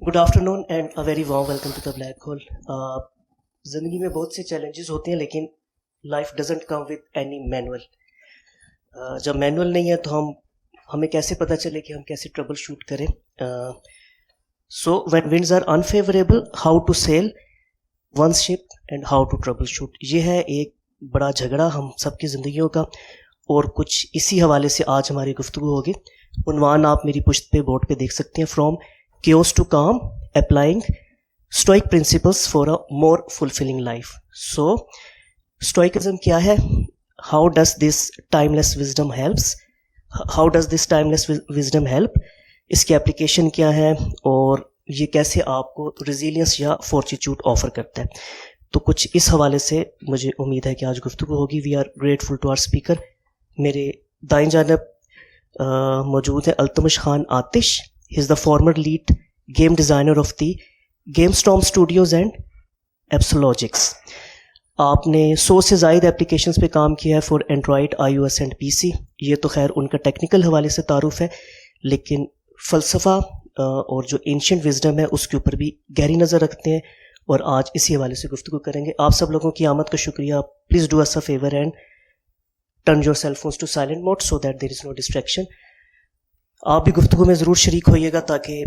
Good afternoon and a very warm welcome to the black hole. ज़िंदगी में बहुत से चैलेंजेस होते हैं, लेकिन life doesn't come with any manual. जब मैनुअल नहीं है तो हमें कैसे पता चले कि हम कैसे ट्रबल शूट करें। So when winds are unfavourable, how to sail one ship and how to troubleshoot. ये है एक बड़ा झगड़ा हम सबकी ज़िंदगियों का, और कुछ इसी हवाले से आज हमारी गुफ्तगू होगी। उन्वान आप मेरी पुश्त पे बोर्ड पे देख सकते हैं, from chaos to calm, applying stoic principles for a more fulfilling life. So stoicism क्या है? How does this timeless wisdom helps? How does this timeless wisdom help? इसकी एप्लीकेशन क्या है और ये कैसे आपको resilience या fortitude ऑफर करता है? तो कुछ इस हवाले से मुझे उम्मीद है कि आज गुफ्तगू होगी। We are grateful to our speaker. मेरे दाईं जानब मौजूद है अल्तमश खान आतिश। He is the former lead game designer of the GameStorm Studios and Absollogics. आपने 100 से ज़ायद एप्लीकेशंस पे काम किया है for Android, iOS and PC। ये तो खैर उनका टेक्निकल हवाले से तारुफ है, लेकिन फ़लसफ़ा और जो एंशिएंट विजडम है उसके ऊपर भी गहरी नज़र रखते हैं, और आज इसी हवाले से गुफ्तगू करेंगे। आप सब लोगों की आमद का शुक्रिया। Please do us a favour and turn your cell phones to silent mode so that there is no distraction. आप भी गुफ्तगू में ज़रूर शरीक होइएगा ताकि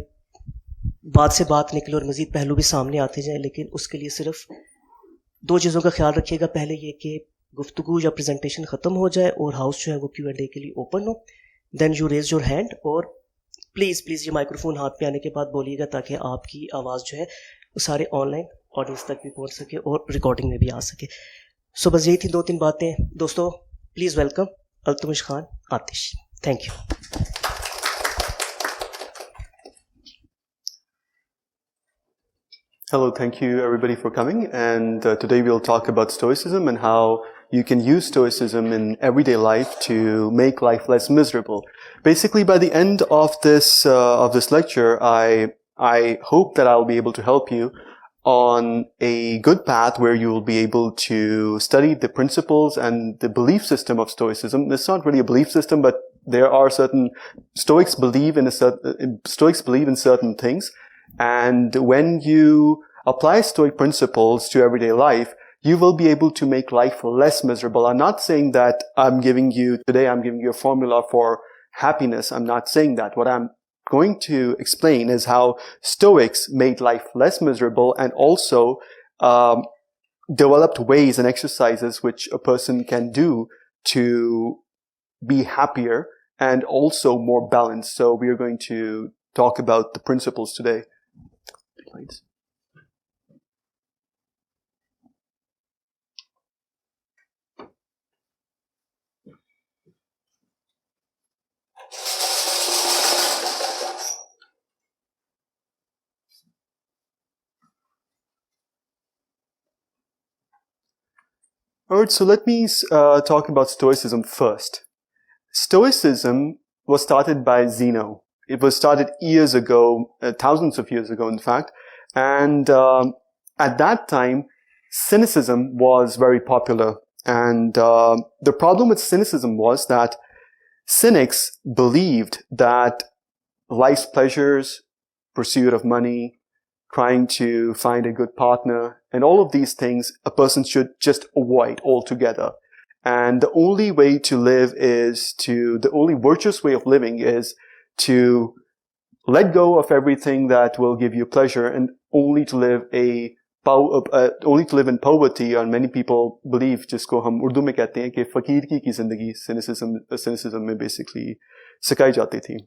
बात से बात निकले और मज़ीद पहलू भी सामने आते जाएं, लेकिन उसके लिए सिर्फ दो चीज़ों का ख्याल रखिएगा। पहले ये कि गुफ्तगू या प्रेजेंटेशन ख़त्म हो जाए और हाउस जो है वो Q&A के लिए ओपन हो। Then you raise your hand, और प्लीज़ ये माइक्रोफोन हाथ पे आने के बाद बोलिएगा ताकि आपकी आवाज़ जो है वो सारे ऑनलाइन ऑडियंस तक भी पहुँच सके और रिकॉर्डिंग में भी आ सके। सो बस यही थी 2-3 बातें। दोस्तों please welcome Altamash Khan Aatish. Thank you. Hello, thank you everybody for coming, and today we'll talk about Stoicism and how you can use Stoicism in everyday life to make life less miserable. Basically, by the end of this lecture, I hope that I'll be able to help you on a good path where you will be able to study the principles and the belief system of Stoicism. It's not really a belief system, but there are certain Stoics believe in certain things. And when you apply Stoic principles to everyday life, you will be able to make life less miserable. I'm not saying that I'm giving you a formula for happiness. I'm not saying that. What I'm going to explain is how Stoics made life less miserable, and also developed ways and exercises which a person can do to be happier and also more balanced. So we are going to talk about the principles today. Please. Alright, so let me talk about Stoicism first. Stoicism was started by Zeno. It was started years ago, thousands of years ago, in fact. And at that time, cynicism was very popular. And the problem with cynicism was that cynics believed that life's pleasures, pursuit of money, trying to find a good partner, and all of these things a person should just avoid altogether. And the only way to live the only virtuous way of living is to let go of everything that will give you pleasure, and only to live in poverty. And many people believe, जिसको हम उर्दू में कहते हैं कि फकीर की जिंदगी cynicism में basically सिखाई जाती थी.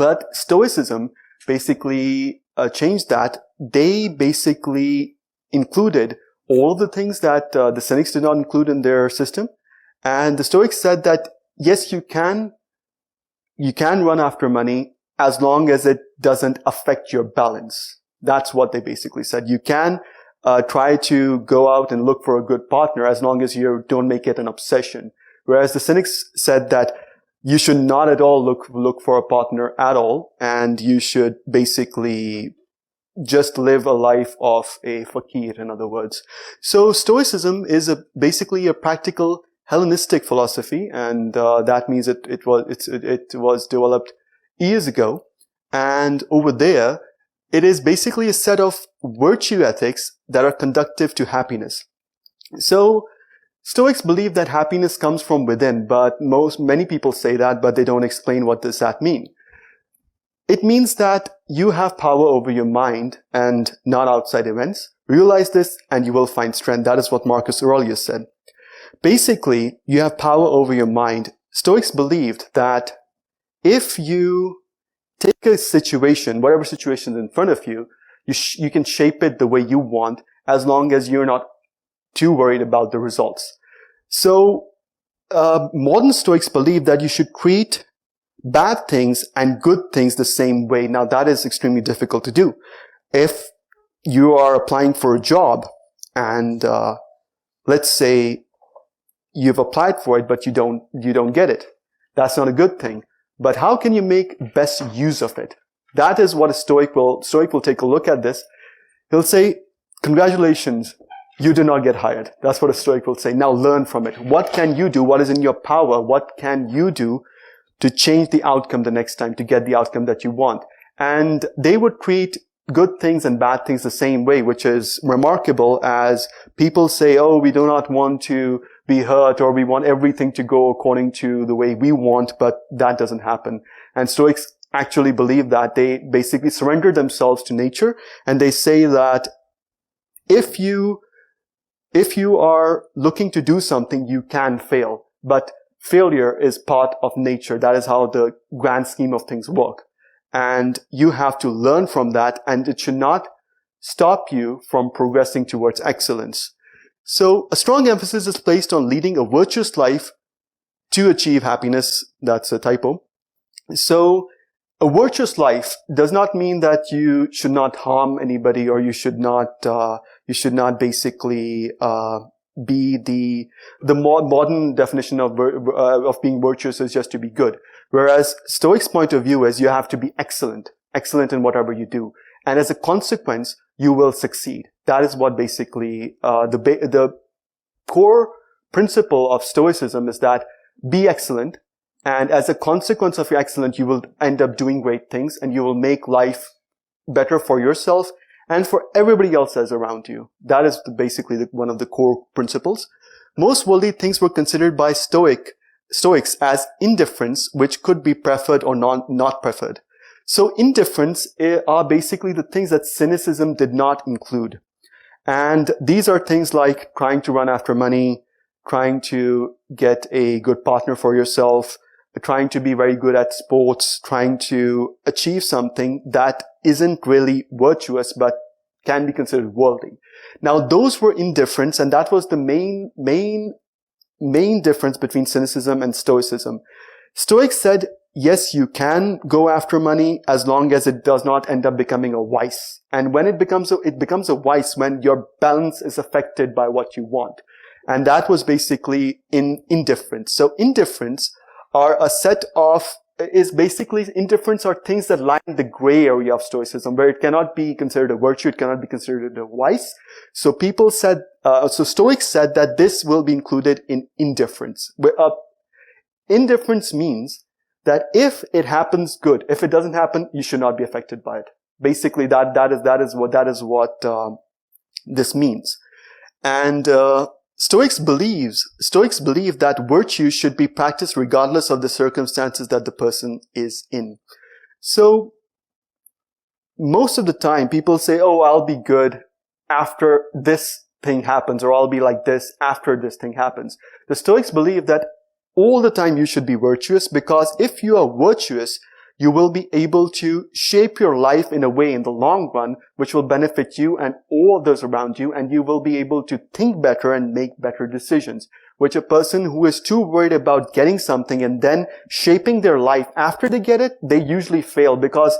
But Stoicism basically changed that. They basically included all the things that the Cynics did not include in their system. And the Stoics said that, yes, you can run after money as long as it doesn't affect your balance. That's what they basically said. You can try to go out and look for a good partner as long as you don't make it an obsession. Whereas the Cynics said that you should not at all look for a partner at all, and you should basically just live a life of a fakir, in other words. So Stoicism is basically a practical Hellenistic philosophy, and that means it was developed years ago. And over there, It is basically a set of virtue ethics that are conducive to happiness. So, Stoics believe that happiness comes from within, but many people say that, but they don't explain what does that mean. It means that you have power over your mind and not outside events. Realize this and you will find strength. That is what Marcus Aurelius said. Basically, you have power over your mind. Stoics believed that if you take a situation, whatever situation is in front of you, you can shape it the way you want as long as you're not too worried about the results. So, modern Stoics believe that you should treat bad things and good things the same way. Now, that is extremely difficult to do. If you are applying for a job and let's say you've applied for it, but you don't get it, that's not a good thing. But how can you make best use of it? That is what a Stoic will take a look at this. He'll say, congratulations, you did not get hired. That's what a Stoic will say. Now learn from it. What can you do? What is in your power? What can you do to change the outcome the next time, to get the outcome that you want? And they would treat good things and bad things the same way, which is remarkable, as people say, oh, we do not want to be hurt, or we want everything to go according to the way we want, but that doesn't happen. And Stoics actually believe that. They basically surrender themselves to nature, and they say that if you are looking to do something, you can fail, but failure is part of nature. That is how the grand scheme of things work. And you have to learn from that, and it should not stop you from progressing towards excellence. So a strong emphasis is placed on leading a virtuous life to achieve happiness. That's a typo. So a virtuous life does not mean that you should not harm anybody, or you should not basically be the more modern definition of being virtuous is just to be good. Whereas Stoics' point of view is you have to be excellent in whatever you do, and as a consequence, you will succeed. That is what basically the core principle of Stoicism is, that be excellent. And as a consequence of your excellence, you will end up doing great things, and you will make life better for yourself and for everybody else that's around you. That is basically one of the core principles. Most worldly things were considered by Stoics as indifference, which could be preferred or not preferred. So indifference are basically the things that cynicism did not include. And these are things like trying to run after money, trying to get a good partner for yourself, trying to be very good at sports, trying to achieve something that isn't really virtuous but can be considered worldly. Now, those were indifference, and that was the main difference between cynicism and Stoicism. Stoics said, yes, you can go after money as long as it does not end up becoming a vice. And when it becomes a vice, when your balance is affected by what you want. And that was basically indifference. So indifference indifference are things that lie in the gray area of Stoicism, where it cannot be considered a virtue, it cannot be considered a vice. So Stoics said that this will be included in indifference. Indifference means that if it happens, good. If it doesn't happen, you should not be affected by it. Basically, that is what this means. And Stoics believe that virtue should be practiced regardless of the circumstances that the person is in. So most of the time people say, oh, I'll be good after this thing happens, or I'll be like this after this thing happens. The Stoics believe that all the time you should be virtuous, because if you are virtuous, you will be able to shape your life in a way in the long run which will benefit you and all those around you, and you will be able to think better and make better decisions. Which a person who is too worried about getting something and then shaping their life after they get it, they usually fail, because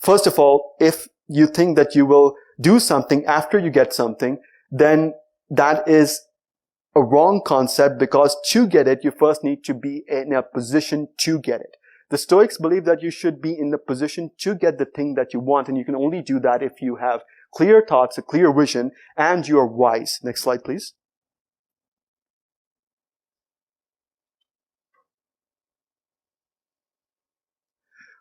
first of all, if you think that you will do something after you get something, then that is a wrong concept, because to get it, you first need to be in a position to get it. The Stoics believe that you should be in the position to get the thing that you want, and you can only do that if you have clear thoughts, a clear vision, and you are wise. Next slide, please.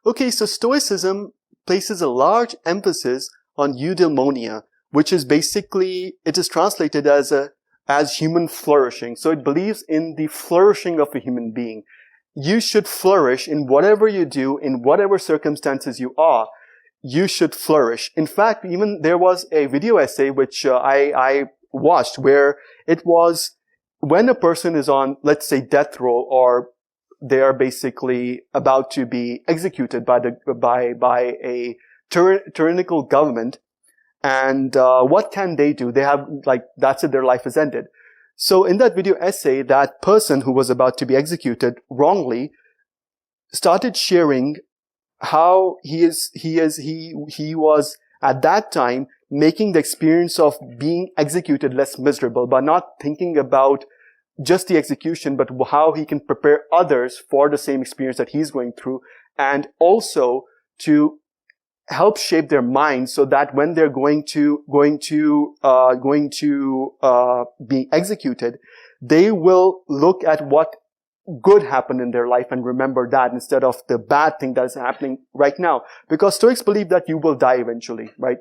Okay, so Stoicism places a large emphasis on eudaimonia, which is basically, it is translated as human flourishing. So it believes in the flourishing of a human being. You should flourish in whatever you do, in whatever circumstances you are. You should flourish. In fact, even there was a video essay which I watched where it was when a person is on, let's say, death row, or they are basically about to be executed by a tyrannical government. And what can they do? They have, like, that's it, their life is ended. So in that video essay, that person who was about to be executed wrongly started sharing how he was at that time making the experience of being executed less miserable by not thinking about just the execution, but how he can prepare others for the same experience that he's going through, and also to help shape their minds so that when they're going to be executed, they will look at what good happened in their life and remember that instead of the bad thing that is happening right now. Because Stoics believe that you will die eventually, right?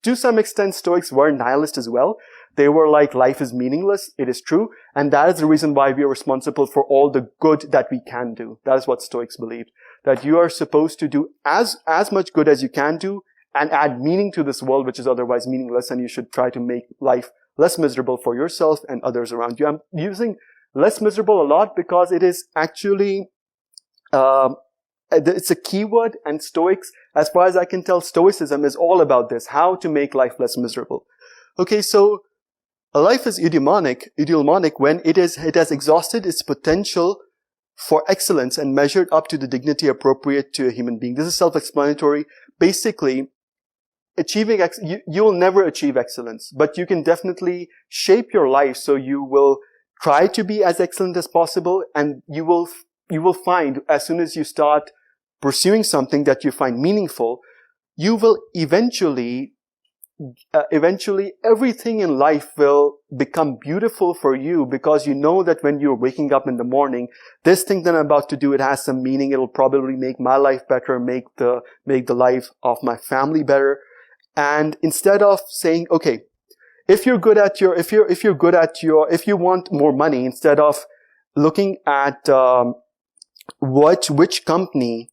To some extent, Stoics were nihilist as well. They were like, life is meaningless. It is true. And that is the reason why we are responsible for all the good that we can do. That is what Stoics believed. That you are supposed to do as much good as you can do and add meaning to this world, which is otherwise meaningless. And you should try to make life less miserable for yourself and others around you. I'm using less miserable a lot because it is actually, it's a keyword, and Stoics, as far as I can tell, Stoicism is all about this, how to make life less miserable. Okay, so a life is eudaimonic when it has exhausted its potential for excellence and measured up to the dignity appropriate to a human being. This is self-explanatory. Basically, you will never achieve excellence, but you can definitely shape your life so you will try to be as excellent as possible, and you will find, as soon as you start pursuing something that you find meaningful, you will eventually everything in life will become beautiful for you, because you know that when you're waking up in the morning, this thing that I'm about to do, it has some meaning. It'll probably make my life better, make the life of my family better. And instead of saying, okay, if you want more money, instead of looking at which company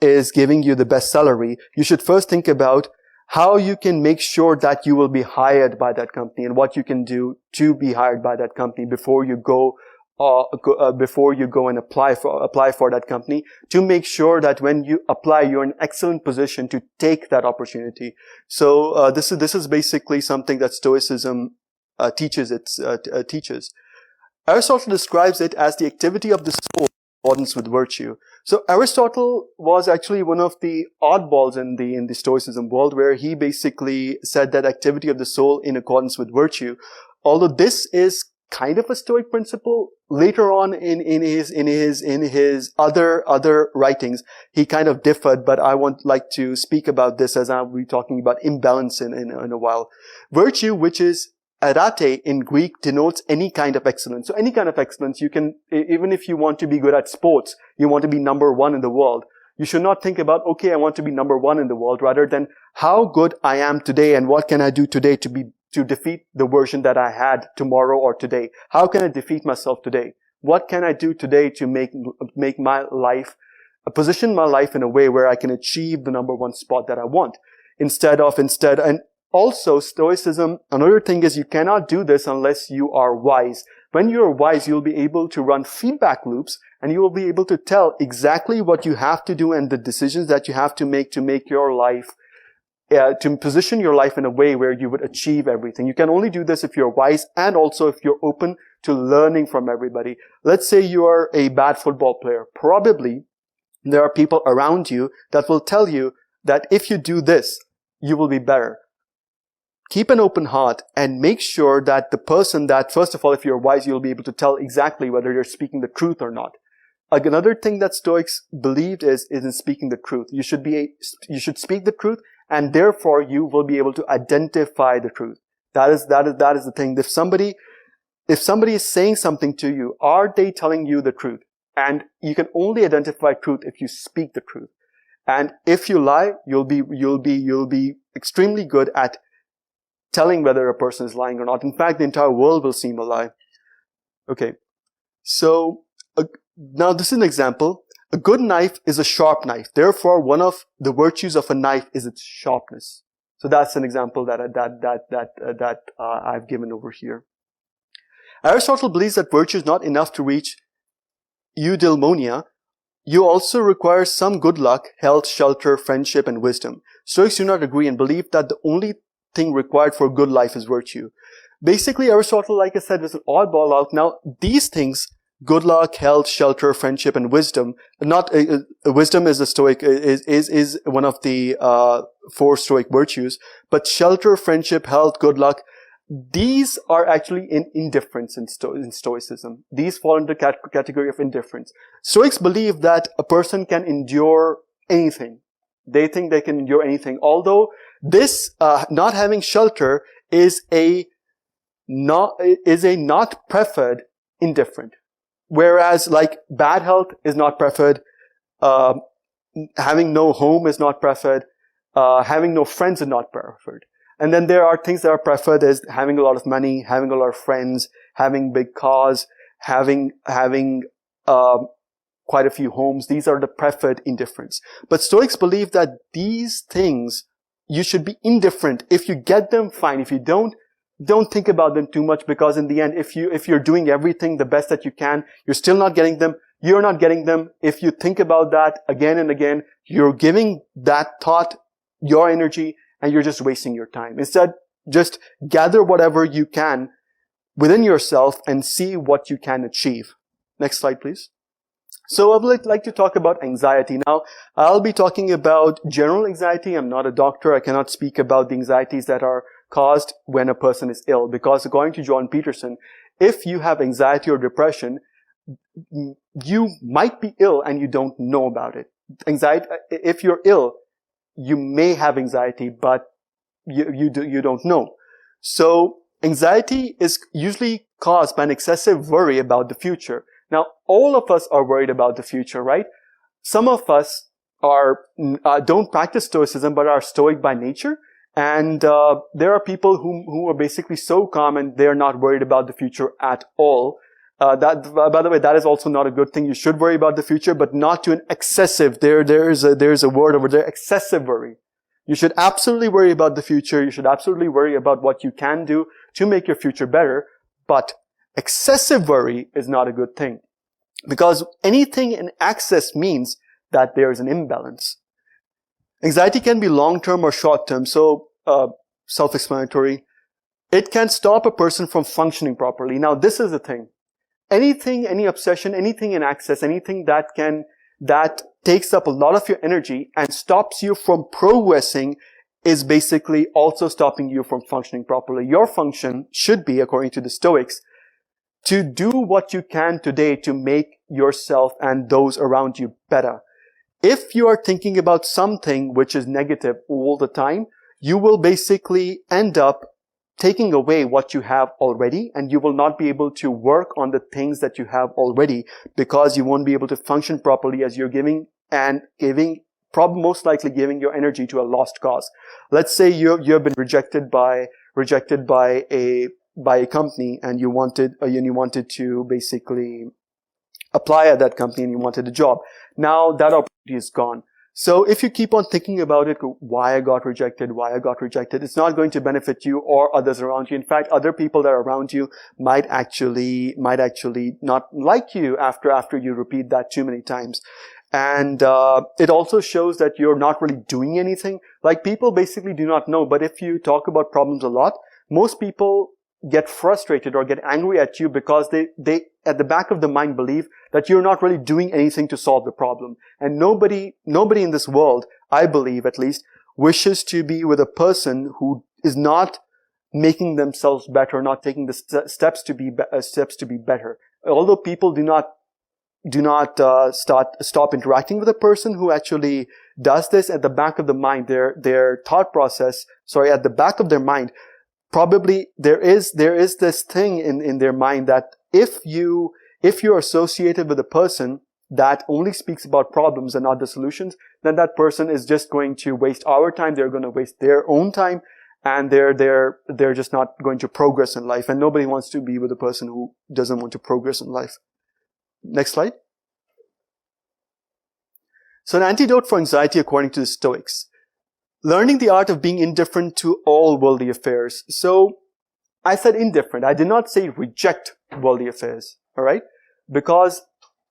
is giving you the best salary, you should first think about how you can make sure that you will be hired by that company and what you can do to be hired by that company before you go and apply for that company, to make sure that when you apply, you're in an excellent position to take that opportunity. So this is basically something that Stoicism teaches. Aristotle describes it as the activity of the soul in accordance with virtue. So Aristotle was actually one of the oddballs in the Stoicism world, where he basically said that activity of the soul in accordance with virtue. Although this is kind of a Stoic principle, later on in his other writings, he kind of differed, but I won't like to speak about this, as I'll be talking about imbalance in a while. Virtue, which is arate in Greek, denotes any kind of excellence. So any kind of excellence, you can, even if you want to be good at sports, you want to be number one in the world, you should not think about, okay, I want to be number one in the world, rather than how good I am today and what can I do today to defeat the version that I had tomorrow or today. How can I defeat myself today? What can I do today to make my life, position my life in a way where I can achieve the number one spot that I want? And also, Stoicism, another thing is, you cannot do this unless you are wise. When you're wise, you'll be able to run feedback loops, and you will be able to tell exactly what you have to do and the decisions that you have to make your life, to position your life in a way where you would achieve everything. You can only do this if you're wise, and also if you're open to learning from everybody. Let's say you are a bad football player. Probably there are people around you that will tell you that if you do this, you will be better. Keep an open heart and make sure that the person that, first of all, if you're wise, you'll be able to tell exactly whether you're speaking the truth or not. Another thing that Stoics believed is in speaking the truth. You should speak the truth, and therefore you will be able to identify the truth. That is the thing. If somebody is saying something to you, are they telling you the truth? And you can only identify truth if you speak the truth. And if you lie, you'll be extremely good at telling whether a person is lying or not. In fact, the entire world will seem a lie. Okay. So, now this is an example. A good knife is a sharp knife. Therefore, one of the virtues of a knife is its sharpness. So that's an example that I've given over here. Aristotle believes that virtue is not enough to reach eudaimonia. You also require some good luck, health, shelter, friendship, and wisdom. Stoics do not agree and believe that the only thing required for a good life is virtue. Basically, Aristotle, like I said, was an oddball out. Now, these things, good luck, health, shelter, friendship, and wisdom, wisdom is a Stoic, is one of the 4 Stoic virtues, but shelter, friendship, health, good luck, these are actually in indifference in Stoicism. These fall into the category of indifference. Stoics believe that a person can endure anything. They think they can endure anything. Although this not having shelter is a not preferred indifferent. Whereas like bad health is not preferred, having no home is not preferred, having no friends is not preferred. And then there are things that are preferred as having a lot of money, having a lot of friends, having big cars, having quite a few homes. These are the preferred indifference. But Stoics believe that these things, you should be indifferent. If you get them, fine. If you don't think about them too much, because in the end, if you're doing everything the best that you can, you're still not getting them. You're not getting them. If you think about that again and again, you're giving that thought your energy, and you're just wasting your time. Instead, just gather whatever you can within yourself and see what you can achieve. Next slide, please. So I would like to talk about anxiety. Now, I'll be talking about general anxiety. I'm not a doctor. I cannot speak about the anxieties that are caused when a person is ill, because according to John Peterson, if you have anxiety or depression, you might be ill and you don't know about it. Anxiety, if you're ill, you may have anxiety, but you don't know. So anxiety is usually caused by an excessive worry about the future. Now, all of us are worried about the future, right? Some of us don't practice Stoicism, but are Stoic by nature. And there are people who are basically so calm and they're not worried about the future at all. By the way, that is also not a good thing. You should worry about the future, but not to an excessive. There's a word over there, excessive worry. You should absolutely worry about the future. You should absolutely worry about what you can do to make your future better. But excessive worry is not a good thing, because anything in excess means that there is an imbalance. Anxiety can be long-term or short-term. So, self-explanatory. It can stop a person from functioning properly. Now, this is the thing. Anything, any obsession, anything in excess, anything that takes up a lot of your energy and stops you from progressing is basically also stopping you from functioning properly. Your function should be, according to the Stoics, to do what you can today to make yourself and those around you better. If you are thinking about something which is negative all the time, you will basically end up taking away what you have already, and you will not be able to work on the things that you have already, because you won't be able to function properly as you're most likely giving your energy to a lost cause. Let's say you've been rejected by a company, and you wanted to basically apply at that company and you wanted a job. Now that opportunity is gone. So if you keep on thinking about it, why I got rejected, it's not going to benefit you or others around you. In fact, other people that are around you might actually not like you after you repeat that too many times. And it also shows that you're not really doing anything. Like, people basically do not know, but if you talk about problems a lot, most people get frustrated or get angry at you because they at the back of the mind believe that you're not really doing anything to solve the problem. And nobody in this world, I believe at least, wishes to be with a person who is not making themselves better, not taking the steps to be better. Although people do not stop interacting with a person who actually does this, at the back of the mind, their thought process, at the back of their mind, probably there is this thing in their mind that if you're associated with a person that only speaks about problems and not the solutions, then that person is just going to waste our time. They're going to waste their own time, and they're just not going to progress in life. And nobody wants to be with a person who doesn't want to progress in life. Next slide. So an antidote for anxiety according to the Stoics. Learning the art of being indifferent to all worldly affairs. So I said indifferent. I did not say reject worldly affairs. All right? Because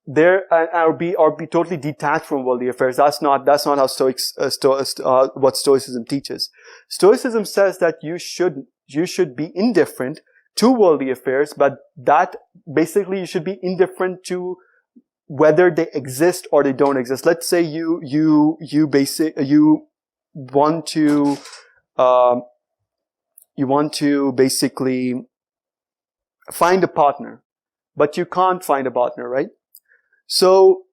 or be totally detached from worldly affairs. That's not how what Stoicism teaches. Stoicism says that you should be indifferent to worldly affairs, but that basically you should be indifferent to whether they exist or they don't exist. Let's say you want to basically find a partner, but you can't find a partner, right? So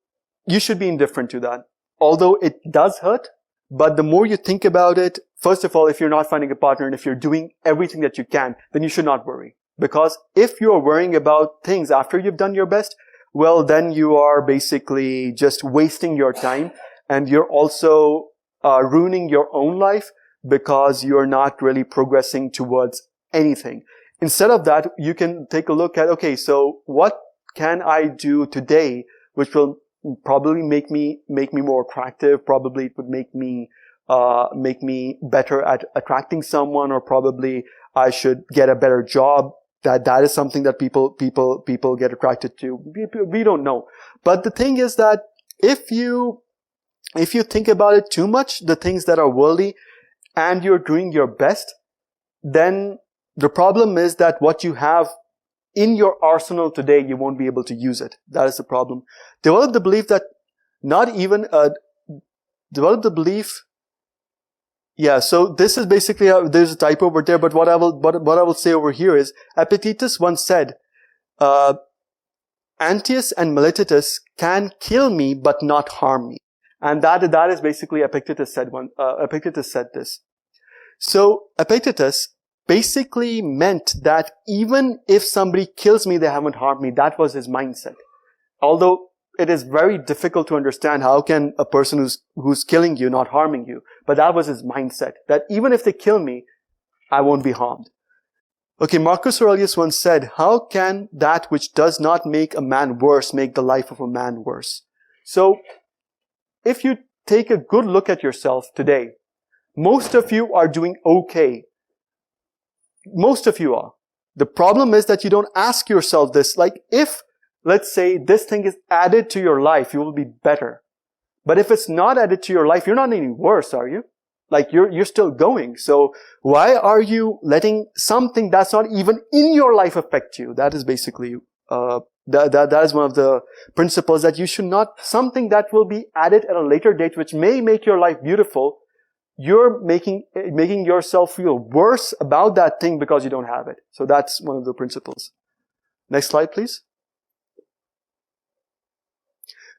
you should be indifferent to that. Although it does hurt, but the more you think about it, first of all, if you're not finding a partner and if you're doing everything that you can, then you should not worry. Because if you're worrying about things after you've done your best, well, then you are basically just wasting your time, and you're also ruining your own life because you're not really progressing towards anything. Instead of that, you can take a look at, okay, so what can I do today which will probably make me more attractive? Probably it would make me better at attracting someone, or probably I should get a better job. That is something that people get attracted to. We don't know. But the thing is that if you think about it too much, the things that are worldly, and you're doing your best, then the problem is that what you have in your arsenal today, you won't be able to use it. That is the problem. Develop the belief that yeah, so this is basically there's a typo over there, but what I will say over here is, Epictetus once said, Antius and Melititus can kill me but not harm me. And that is basically Epictetus said this. So Epictetus basically meant that even if somebody kills me, they haven't harmed me. That was his mindset. Although it is very difficult to understand how can a person who's killing you not harming you. But that was his mindset, that even if they kill me, I won't be harmed. Okay, Marcus Aurelius once said, how can that which does not make a man worse make the life of a man worse? So, if you take a good look at yourself today, most of you are doing okay. Most of you are. The problem is that you don't ask yourself this. Like, if, let's say, this thing is added to your life, you will be better. But if it's not added to your life, you're not any worse, are you? Like, you're still going. So why are you letting something that's not even in your life affect you? That is basically, that is one of the principles, that you should not, something that will be added at a later date, which may make your life beautiful, you're making yourself feel worse about that thing because you don't have it. So that's one of the principles. Next slide, please.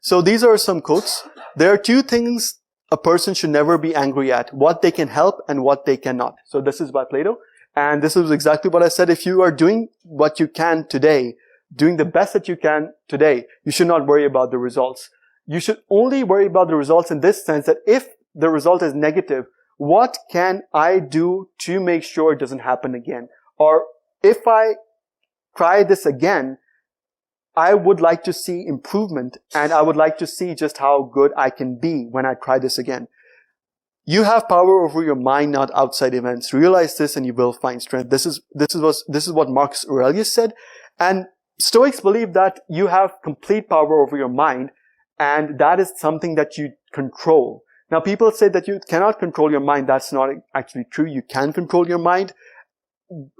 So these are some quotes. There are two things a person should never be angry at: what they can help and what they cannot. So this is by Plato. And this is exactly what I said. If you are doing what you can today, doing the best that you can today, you should not worry about the results. You should only worry about the results in this sense, that if the result is negative, what can I do to make sure it doesn't happen again? Or if I try this again, I would like to see improvement, and I would like to see just how good I can be when I try this again. You have power over your mind, not outside events. Realize this and you will find strength. This is what Marcus Aurelius said. And Stoics believe that you have complete power over your mind, and that is something that you control. Now, people say that you cannot control your mind. That's not actually true. You can control your mind.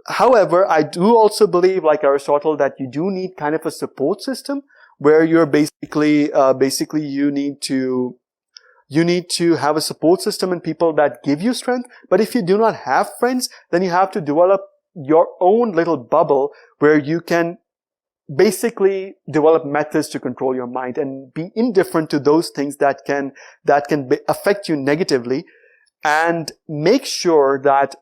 However, I do also believe, like Aristotle, that you do need kind of a support system where you're basically you need to have a support system and people that give you strength. But if you do not have friends, then you have to develop your own little bubble where you can basically develop methods to control your mind and be indifferent to those things that can affect you negatively, and make sure that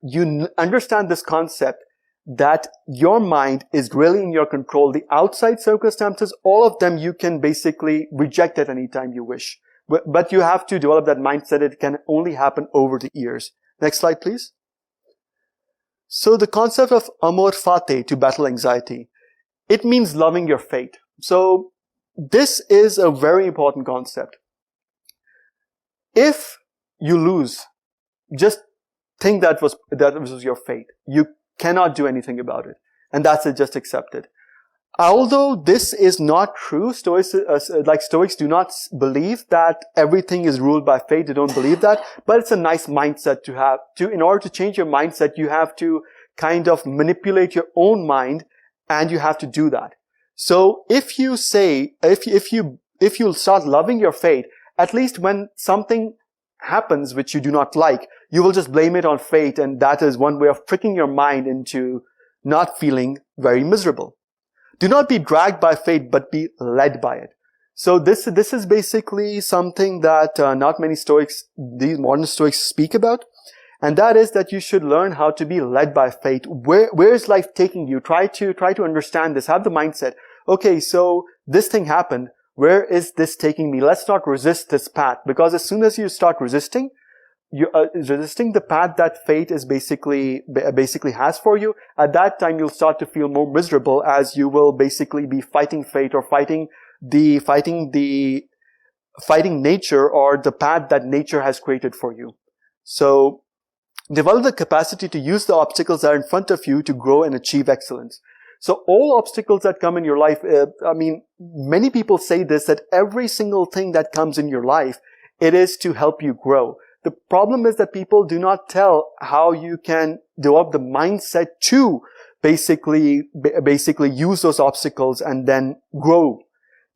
you understand this concept that your mind is really in your control. The outside circumstances, all of them you can basically reject at any time you wish. But you have to develop that mindset. It can only happen over the years. Next slide, please. So the concept of amor fati, to battle anxiety, it means loving your fate. So this is a very important concept. If you lose, just think that was your fate. You cannot do anything about it. And that's it, just accept it. Although this is not true, Stoics do not believe that everything is ruled by fate. They don't believe that. But it's a nice mindset to have. In order to change your mindset, you have to kind of manipulate your own mind, and you have to do that. So if you say, if you'll start loving your fate, at least when something happens which you do not like, you will just blame it on fate, and that is one way of tricking your mind into not feeling very miserable. Do not be dragged by fate, but be led by it. So this is basically something that not many Stoics, these modern Stoics, speak about, and that is that you should learn how to be led by fate. Where is life taking you? Try to understand this. Have the mindset. Okay, so this thing happened. Where is this taking me? Let's not resist this path, because as soon as you start resisting, you're resisting the path that fate is basically has for you. At that time, you'll start to feel more miserable, as you will basically be fighting fate, or fighting nature, or the path that nature has created for you. So develop the capacity to use the obstacles that are in front of you to grow and achieve excellence. So all obstacles that come in your life, many people say this, that every single thing that comes in your life, it is to help you grow. The problem is that people do not tell how you can develop the mindset to basically use those obstacles and then grow.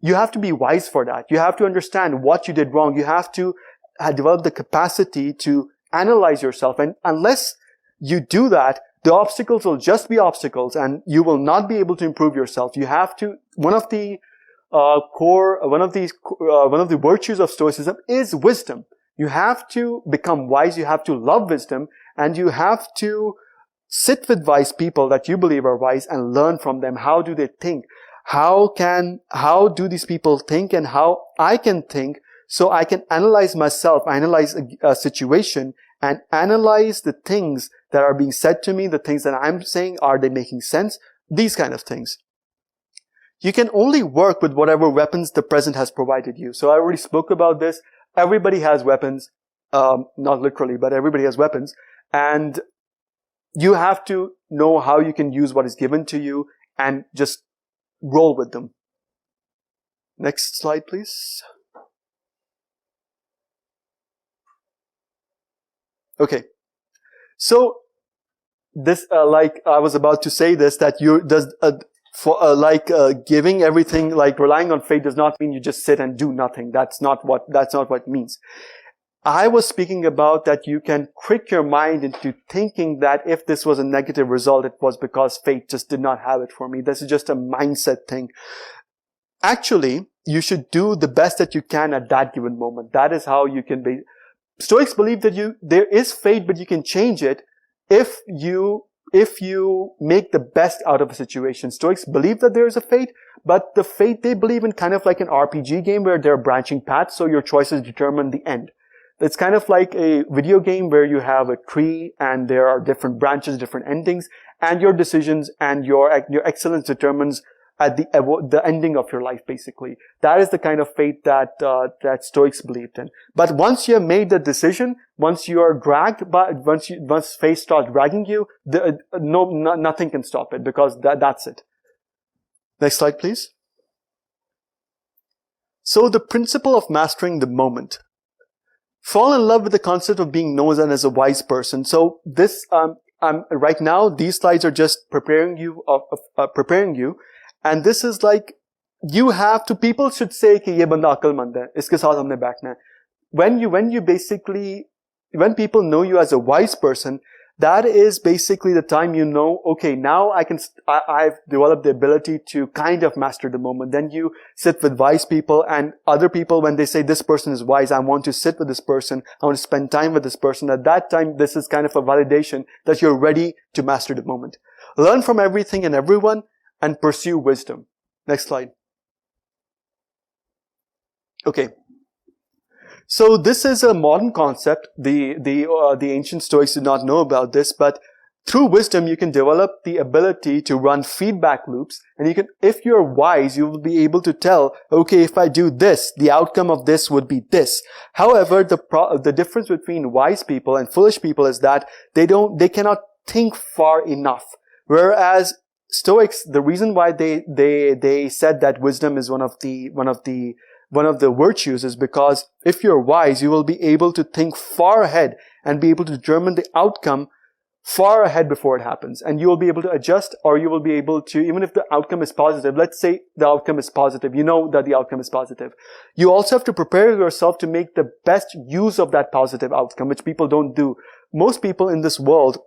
You have to be wise for that. You have to understand what you did wrong. You have to develop the capacity to analyze yourself. And unless you do that, the obstacles will just be obstacles, and you will not be able to improve yourself. You have to, one of the virtues of Stoicism is wisdom. You have to become wise, you have to love wisdom, and you have to sit with wise people that you believe are wise and learn from them. How do they think? How do these people think, and how I can think, so I can analyze myself, analyze a situation, and analyze the things that are being said to me, the things that I'm saying, are they making sense? These kind of things. You can only work with whatever weapons the present has provided you. So I already spoke about this. Everybody has weapons, not literally, but everybody has weapons. And you have to know how you can use what is given to you and just roll with them. Next slide, please. Okay. So this, like I was about to say this, that giving everything, like relying on fate, does not mean you just sit and do nothing. That's not what it means. I was speaking about that you can trick your mind into thinking that if this was a negative result, it was because fate just did not have it for me. This is just a mindset thing. Actually, you should do the best that you can at that given moment. That is how you can be. Stoics believe that there is fate, but you can change it if you make the best out of a situation. Stoics believe that there is a fate, but the fate they believe in kind of like an RPG game where there are branching paths, so your choices determine the end. It's kind of like a video game where you have a tree and there are different branches, different endings, and your decisions and your excellence determines at the ending of your life, basically. That is the kind of fate that Stoics believed in. But once you have made the decision, once you are dragged once fate starts dragging you, nothing can stop it, because that's it. Next slide, please. So the principle of mastering the moment. Fall in love with the concept of being known as a wise person. So this, right now, these slides are just preparing you. And this is like, people should say कि ये बंदा अक्लमंद है, इसके साथ हमने बैठना है. When people know you as a wise person, that is basically the time you know, okay, now I've developed the ability to kind of master the moment. Then you sit with wise people, and other people, when they say this person is wise, I want to sit with this person, I want to spend time with this person. At that time, this is kind of a validation that you're ready to master the moment. Learn from everything and everyone and pursue wisdom. Next slide. Okay. So this is a modern concept. The ancient Stoics did not know about this, but through wisdom, you can develop the ability to run feedback loops. And you can, if you're wise, you will be able to tell, okay, if I do this, the outcome of this would be this. However, the difference between wise people and foolish people is that they cannot think far enough. Whereas Stoics, the reason why they said that wisdom is one of the virtues is because if you're wise, you will be able to think far ahead and be able to determine the outcome far ahead before it happens. And you will be able to adjust, or you will be able to, even if the outcome is positive, let's say the outcome is positive, you know that the outcome is positive. You also have to prepare yourself to make the best use of that positive outcome, which people don't do. Most people in this world,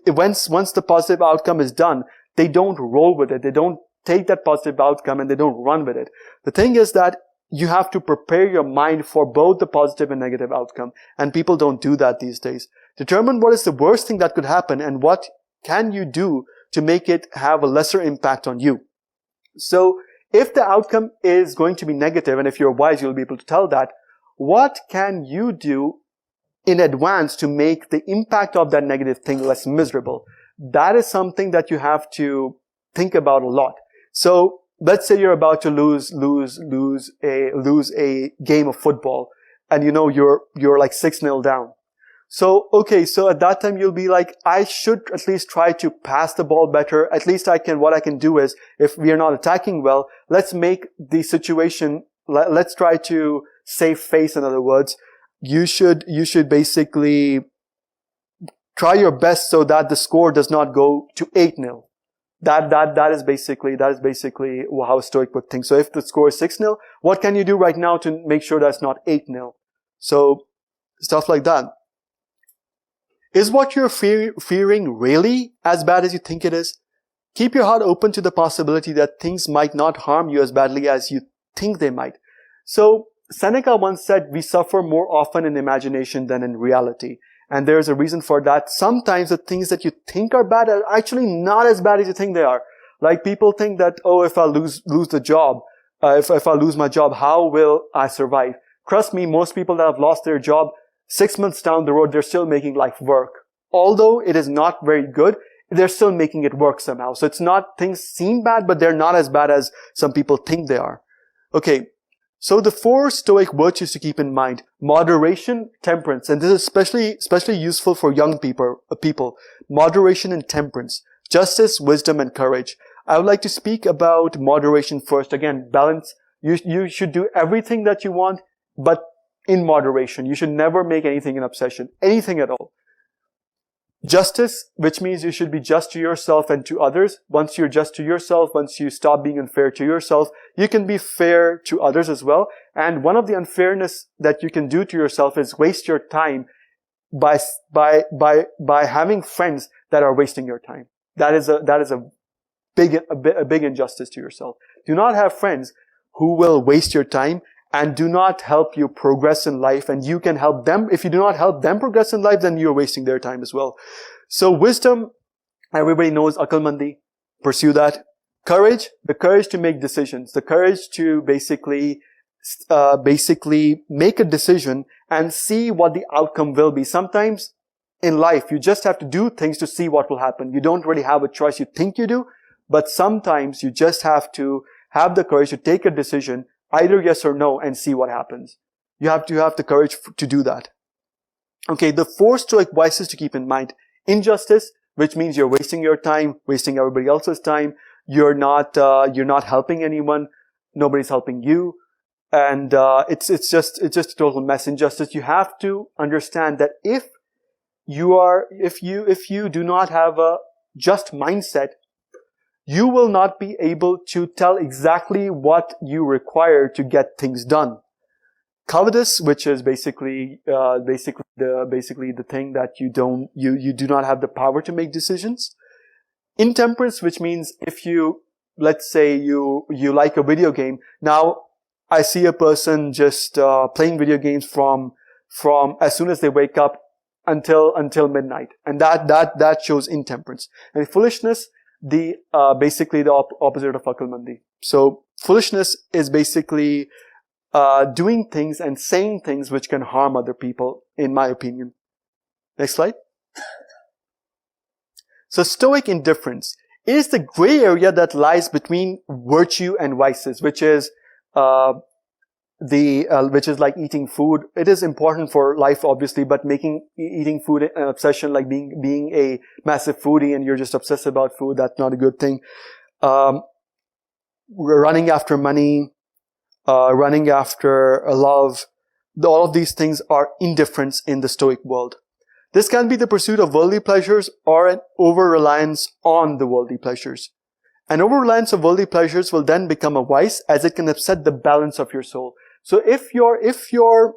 once the positive outcome is done, they don't roll with it. They don't take that positive outcome and they don't run with it. The thing is that you have to prepare your mind for both the positive and negative outcome. And people don't do that these days. Determine what is the worst thing that could happen and what can you do to make it have a lesser impact on you. So if the outcome is going to be negative, and if you're wise, you'll be able to tell that, what can you do in advance to make the impact of that negative thing less miserable? That is something that you have to think about a lot. So let's say you're about to lose a game of football, and you know you're like 6-0 down. So, okay, so at that time you'll be like, I should at least try to pass the ball better. At least what I can do is, if we are not attacking well, let's make the situation, let's try to save face, in other words. You should basically try your best so that the score does not go to 8-0. That is basically how a Stoic would think. So if the score is 6-0, what can you do right now to make sure that's not 8-0? So, stuff like that. Is what you're fearing really as bad as you think it is? Keep your heart open to the possibility that things might not harm you as badly as you think they might. So, Seneca once said, we suffer more often in imagination than in reality. And there's a reason for that. Sometimes the things that you think are bad are actually not as bad as you think they are. Like people think that, oh, if I lose the job, if I lose my job, how will I survive? Trust me, most people that have lost their job, 6 months down the road, they're still making life work. Although it is not very good, they're still making it work somehow. So it's not, things seem bad, but they're not as bad as some people think they are. Okay. So the 4 Stoic virtues to keep in mind: moderation, temperance, and this is especially useful for young people. Moderation and temperance, justice, wisdom, and courage. I would like to speak about moderation first. Again, balance. You should do everything that you want, but in moderation. You should never make anything an obsession, anything at all. Justice, which means you should be just to yourself and to others. Once you're just to yourself, once you stop being unfair to yourself, you can be fair to others as well. And one of the unfairness that you can do to yourself is waste your time by having friends that are wasting your time. That is a big injustice to yourself. Do not have friends who will waste your time and do not help you progress in life, and you can help them. If you do not help them progress in life, then you're wasting their time as well. So wisdom, everybody knows Aqlmandi, pursue that. Courage, the courage to make decisions, the courage to basically make a decision and see what the outcome will be. Sometimes in life, you just have to do things to see what will happen. You don't really have a choice. You think you do, but sometimes you just have to have the courage to take a decision, either yes or no, and see what happens. You have to have the courage to do that. Okay, the 4 Stoic vices to keep in mind: injustice, which means you're wasting your time, wasting everybody else's time. You're not helping anyone. Nobody's helping you. And, it's just a total mess. Injustice. You have to understand that if you do not have a just mindset, you will not be able to tell exactly what you require to get things done. Covetous, which is basically the thing that you do not have the power to make decisions. Intemperance, which means if let's say you like a video game. Now, I see a person just playing video games from as soon as they wake up until midnight, and that shows intemperance. And foolishness, basically the opposite of Aqlmandi. So foolishness is basically doing things and saying things which can harm other people, in my opinion. Next slide. So Stoic indifference is the gray area that lies between virtue and vices, which is which is like eating food. It is important for life, obviously, but making eating food an obsession, like being a massive foodie and you're just obsessed about food, that's not a good thing. Running after money, running after love, all of these things are indifference in the Stoic world. This can be the pursuit of worldly pleasures or an over-reliance on the worldly pleasures. An over-reliance of worldly pleasures will then become a vice, as it can upset the balance of your soul. So if your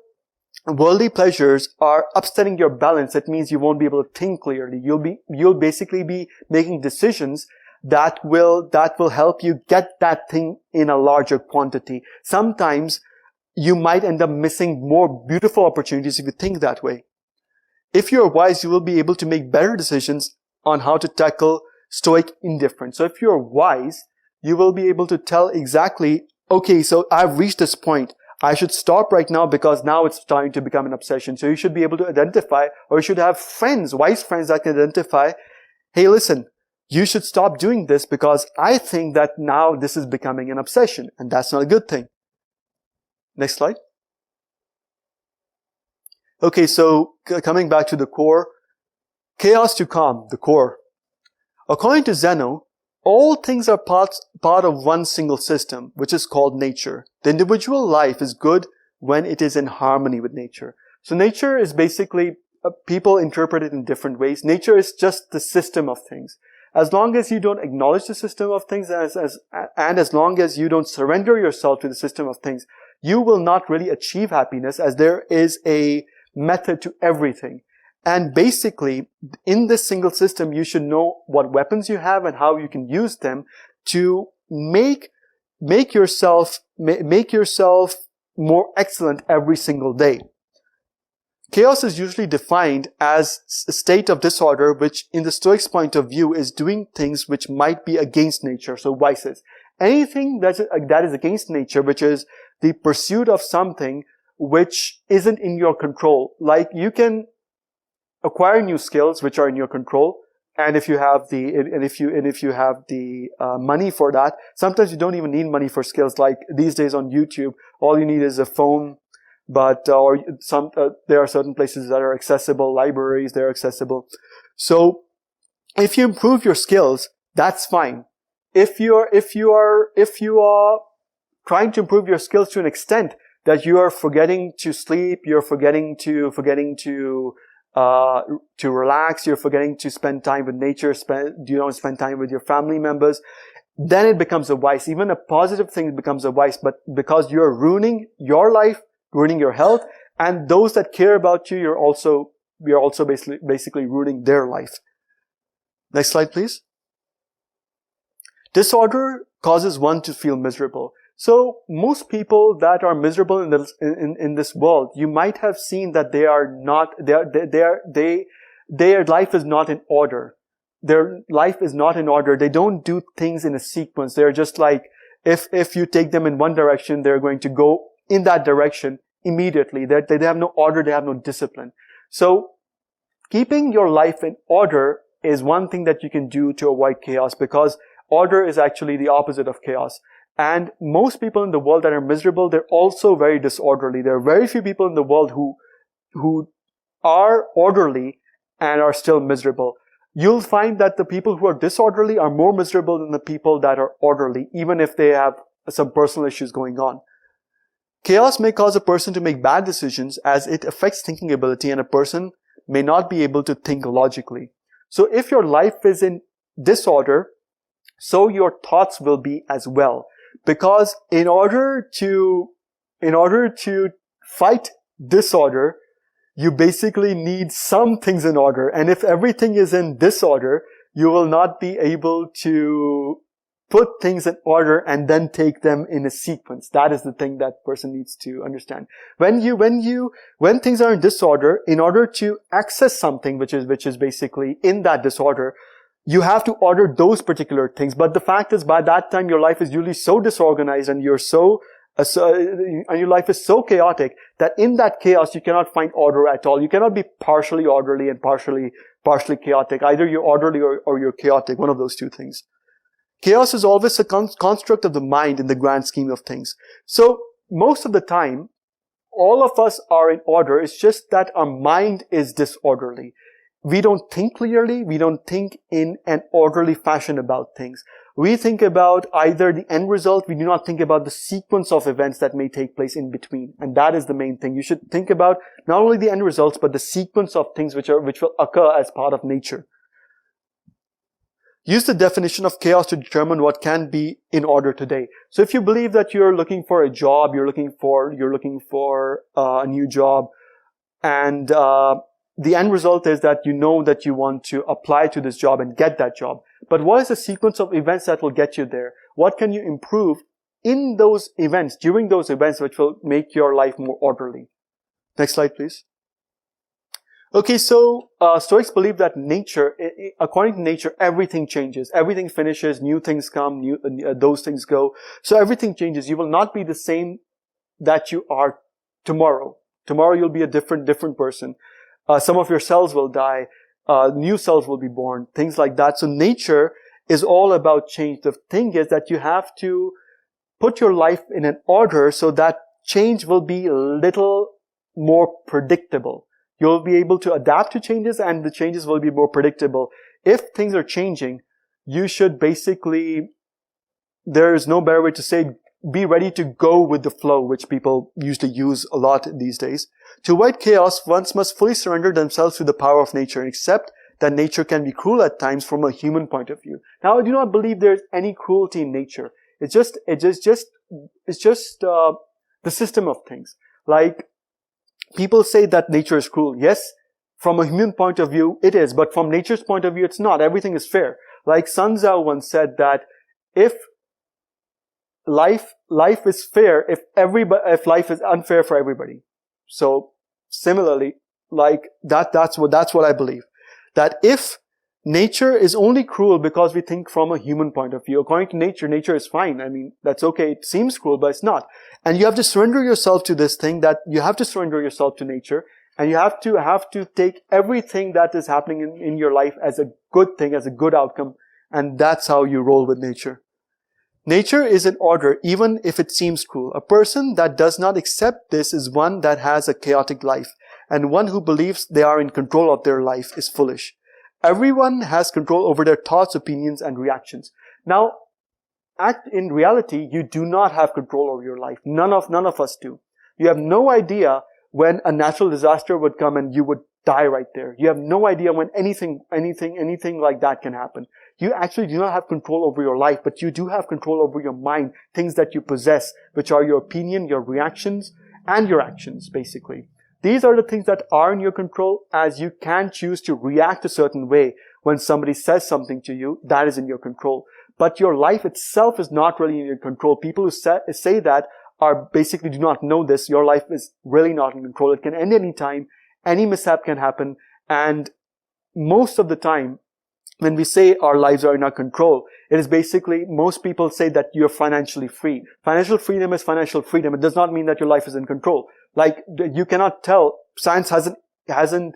worldly pleasures are upsetting your balance, it means you won't be able to think clearly. You'll basically be making decisions that will help you get that thing in a larger quantity. Sometimes you might end up missing more beautiful opportunities if you think that way. If you're wise, you will be able to make better decisions on how to tackle Stoic indifference. So if you're wise, you will be able to tell exactly, okay, so I've reached this point. I should stop right now because now it's starting to become an obsession. So you should be able to identify, or you should have friends, wise friends that can identify, hey, listen, you should stop doing this because I think that now this is becoming an obsession, and that's not a good thing. Next slide. Okay, so coming back to the core, chaos to calm, the core. According to Zeno, all things are part of one single system, which is called nature. The individual life is good when it is in harmony with nature. So nature is basically, people interpret it in different ways. Nature is just the system of things. As long as you don't acknowledge the system of things, and as long as you don't surrender yourself to the system of things, you will not really achieve happiness, as there is a method to everything. And basically, in this single system, you should know what weapons you have and how you can use them to make yourself more excellent every single day. Chaos is usually defined as a state of disorder, which in the Stoics' point of view is doing things which might be against nature, so vices. Anything that is against nature, which is the pursuit of something which isn't in your control. Like you can acquire new skills which are in your control, and if you have the money for that, sometimes you don't even need money for skills. Like these days on YouTube, all you need is a phone. But there are certain places that are accessible, libraries, they're accessible. So if you improve your skills, that's fine. If you are trying to improve your skills to an extent that you are forgetting to sleep, you're forgetting to relax, you're forgetting to spend time with nature, you don't spend time with your family members, then it becomes a vice. Even a positive thing becomes a vice, but because you're ruining your life, ruining your health, and those that care about you, you're also basically ruining their life. Next slide, please. Disorder causes one to feel miserable. So most people that are miserable in this world, you might have seen that their life is not in order. Their life is not in order. They don't do things in a sequence. They're just like, if you take them in one direction, they're going to go in that direction immediately. They have no order, they have no discipline. So keeping your life in order is one thing that you can do to avoid chaos, because order is actually the opposite of chaos. And most people in the world that are miserable, they're also very disorderly. There are very few people in the world who are orderly and are still miserable. You'll find that the people who are disorderly are more miserable than the people that are orderly, even if they have some personal issues going on. Chaos may cause a person to make bad decisions, as it affects thinking ability, and a person may not be able to think logically. So if your life is in disorder, so your thoughts will be as well. Because in order to fight disorder, you basically need some things in order. And if everything is in disorder, you will not be able to put things in order and then take them in a sequence. That is the thing that person needs to understand. When things are in disorder, in order to access something which is basically in that disorder, you have to order those particular things. But the fact is, by that time, your life is usually so disorganized and and your life is so chaotic that in that chaos, you cannot find order at all. You cannot be partially orderly and partially chaotic. Either you're orderly or you're chaotic, one of those two things. Chaos is always a construct of the mind in the grand scheme of things. So most of the time, all of us are in order. It's just that our mind is disorderly. We don't think clearly. We don't think in an orderly fashion about things. We think about either the end result. We do not think about the sequence of events that may take place in between. And that is the main thing. You should think about not only the end results, but the sequence of things which will occur as part of nature. Use the definition of chaos to determine what can be in order today. So if you believe that you're looking for a job, you're looking for a new job, and the end result is that you know that you want to apply to this job and get that job. But what is the sequence of events that will get you there? What can you improve in those events, during those events, which will make your life more orderly? Next slide, please. Okay, so Stoics believe that nature, according to nature, everything changes. Everything finishes, new things come, those things go. So everything changes. You will not be the same that you are tomorrow. Tomorrow you'll be a different person. Some of your cells will die. New cells will be born. Things like that. So nature is all about change. The thing is that you have to put your life in an order so that change will be a little more predictable. You'll be able to adapt to changes and the changes will be more predictable. If things are changing, you should basically, there is no better way to say, be ready to go with the flow, which people usually use a lot these days. To avoid chaos, one must fully surrender themselves to the power of nature and accept that nature can be cruel at times from a human point of view. Now, I do not believe there's any cruelty in nature. It's just the system of things. Like, people say that nature is cruel. Yes, from a human point of view, it is. But from nature's point of view, it's not. Everything is fair. Like Sun Tzu once said that if life is fair, if life is unfair for everybody. So similarly, like that's what I believe. That if nature is only cruel because we think from a human point of view, according to nature is fine. I mean, that's okay. It seems cruel, but it's not. And you have to surrender yourself to this thing, that you have to surrender yourself to nature, and you have to take everything that is happening in your life as a good thing, as a good outcome, and that's how you roll with nature. Nature is in order, even if it seems cruel. A person that does not accept this is one that has a chaotic life, and one who believes they are in control of their life is foolish. Everyone has control over their thoughts, opinions, and reactions. Now, in reality, you do not have control over your life. None of us do. You have no idea when a natural disaster would come and you would die right there. You have no idea when anything like that can happen. You actually do not have control over your life, but you do have control over your mind, things that you possess, which are your opinion, your reactions, and your actions, basically. These are the things that are in your control, as you can choose to react a certain way when somebody says something to you. That is in your control. But your life itself is not really in your control. People who say that are basically do not know this. Your life is really not in control. It can end any time. Any mishap can happen. And most of the time, when we say our lives are in our control, it is basically, most people say that you're financially free. Financial freedom is financial freedom. It does not mean that your life is in control. Like, you cannot tell, science isn't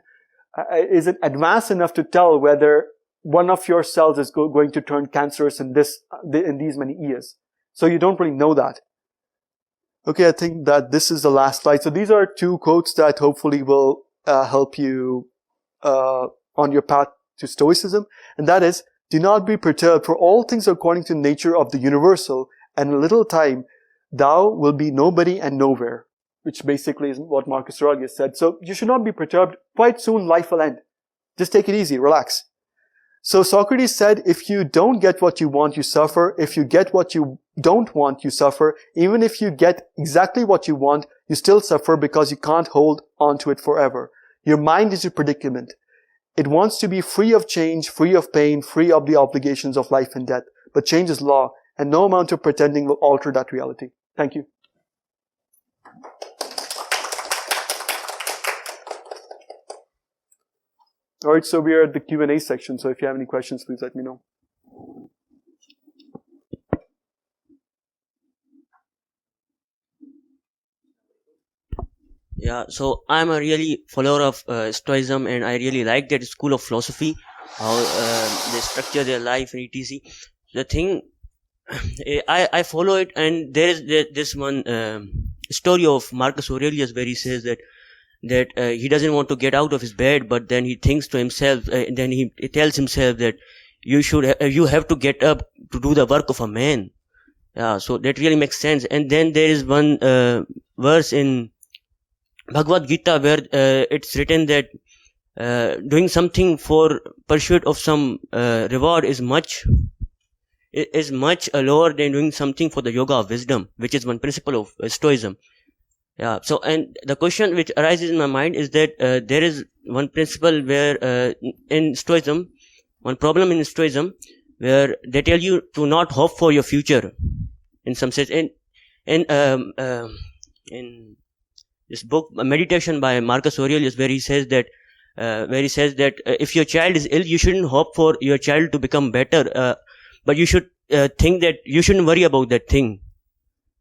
advanced enough to tell whether one of your cells is going to turn cancerous in these many years. So you don't really know that. Okay, I think that this is the last slide. So these are two quotes that hopefully will help you on your path to Stoicism. And that is, do not be perturbed, for all things are according to the nature of the universal, and in a little time thou will be nobody and nowhere. Which basically is what Marcus Aurelius said. So you should not be perturbed. Quite soon life will end. Just take it easy, relax. So Socrates said, if you don't get what you want, you suffer. If you get what you don't want, you suffer. Even if you get exactly what you want, you still suffer because you can't hold on to it forever. Your mind is your predicament. It wants to be free of change, free of pain, free of the obligations of life and death. But change is law, and no amount of pretending will alter that reality. Thank you. All right, so we are at the Q&A section. So if you have any questions, please let me know. Yeah, so I'm a really follower of Stoicism, and I really like that school of philosophy, how they structure their life and etc. The thing, I follow it, and there is this one story of Marcus Aurelius where he says that he doesn't want to get out of his bed, but then he thinks to himself, then he tells himself that you have to get up to do the work of a man. Yeah, so that really makes sense. And then there is one verse in Bhagavad Gita where it's written that doing something for pursuit of some reward is much lower than doing something for the yoga of wisdom, which is one principle of Stoicism. Yeah. So, and the question which arises in my mind is that there is one principle where in Stoicism, one problem in Stoicism, where they tell you to not hope for your future, in some sense. In this book, a meditation by Marcus Aurelius, where he says that if your child is ill, you shouldn't hope for your child to become better, but you should think that you shouldn't worry about that thing.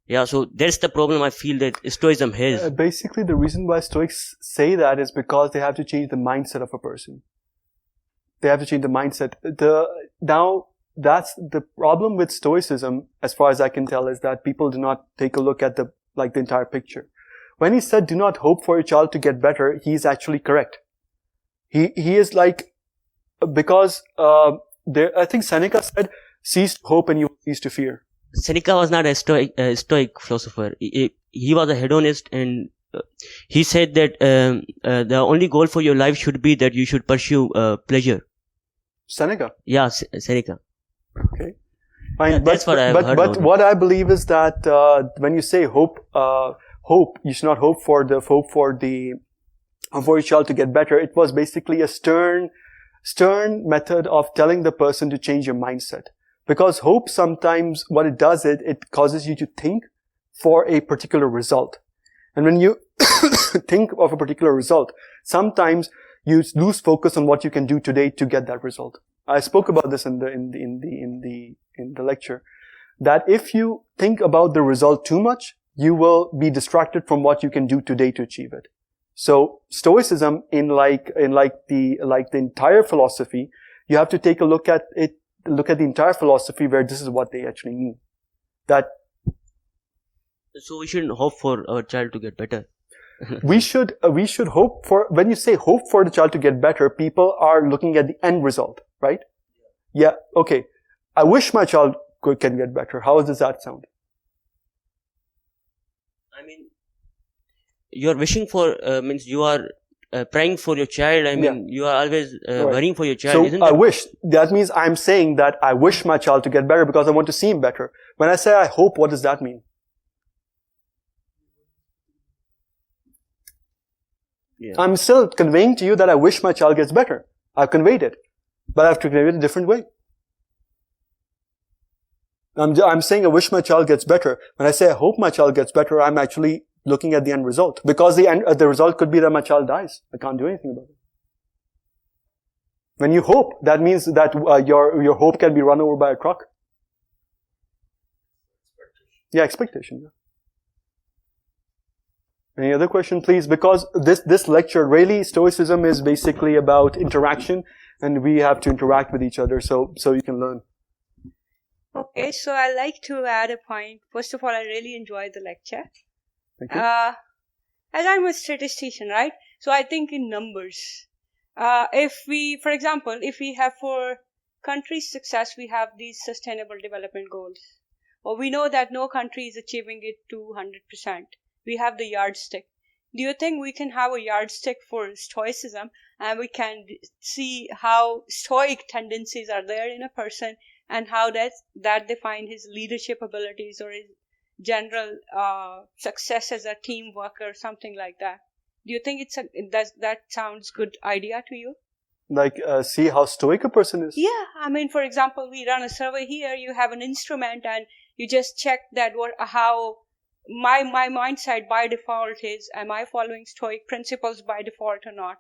Yeah, so that's the problem I feel that Stoicism has. Basically, the reason why Stoics say that is because they have to change the mindset of a person. They have to change the mindset. Now, that's the problem with Stoicism, as far as I can tell, is that people do not take a look at the entire picture. When he said, do not hope for your child to get better, he's actually correct. He is because I think Seneca said, cease to hope and you will cease to fear. Seneca was not a stoic philosopher. He was a hedonist, and he said that the only goal for your life should be that you should pursue pleasure. Seneca? Yeah, Seneca. Okay. Fine. Yeah, that's what I've heard. But what I believe is that when you say hope, you should not hope for your child to get better. It was basically a stern method of telling the person to change your mindset. Because hope sometimes, what it does, it causes you to think for a particular result. And when you think of a particular result, sometimes you lose focus on what you can do today to get that result. I spoke about this in the lecture, that if you think about the result too much, you will be distracted from what you can do today to achieve it. So Stoicism, in the entire philosophy, you have to take a look at the entire philosophy, where this is what they actually mean. So we shouldn't hope for our child to get better. we should hope for, when you say hope for the child to get better, people are looking at the end result, right? Yeah, okay. I wish my child can get better. How does that sound? I mean, you are wishing for, means you are praying for your child. I mean, you are always worrying for your child, so isn't that? I wish. That means I'm saying that I wish my child to get better because I want to see him better. When I say I hope, what does that mean? Yeah. I'm still conveying to you that I wish my child gets better. I've conveyed it. But I have to convey it a different way. I'm saying I wish my child gets better. When I say I hope my child gets better, I'm actually looking at the end result. Because the result could be that my child dies. I can't do anything about it. When you hope, that means that your hope can be run over by a truck. Yeah, expectation. Yeah. Any other question, please? Because this lecture, really, Stoicism is basically about interaction, and we have to interact with each other so you can learn. Okay, so I like to add a point. First of all, I really enjoyed the lecture. Thank you. As I'm a statistician, right? So I think in numbers. For example, if we have for country's success, we have these sustainable development goals. Or we know that no country is achieving it to 100%. We have the yardstick. Do you think we can have a yardstick for Stoicism, and we can see how Stoic tendencies are there in a person, and how that define his leadership abilities or his general success as a team worker, something like that? Do you think that sounds good idea to you? See how stoic a person is? Yeah, I mean, for example, we run a survey here. You have an instrument, and you just check that how my mindset by default is. Am I following Stoic principles by default or not?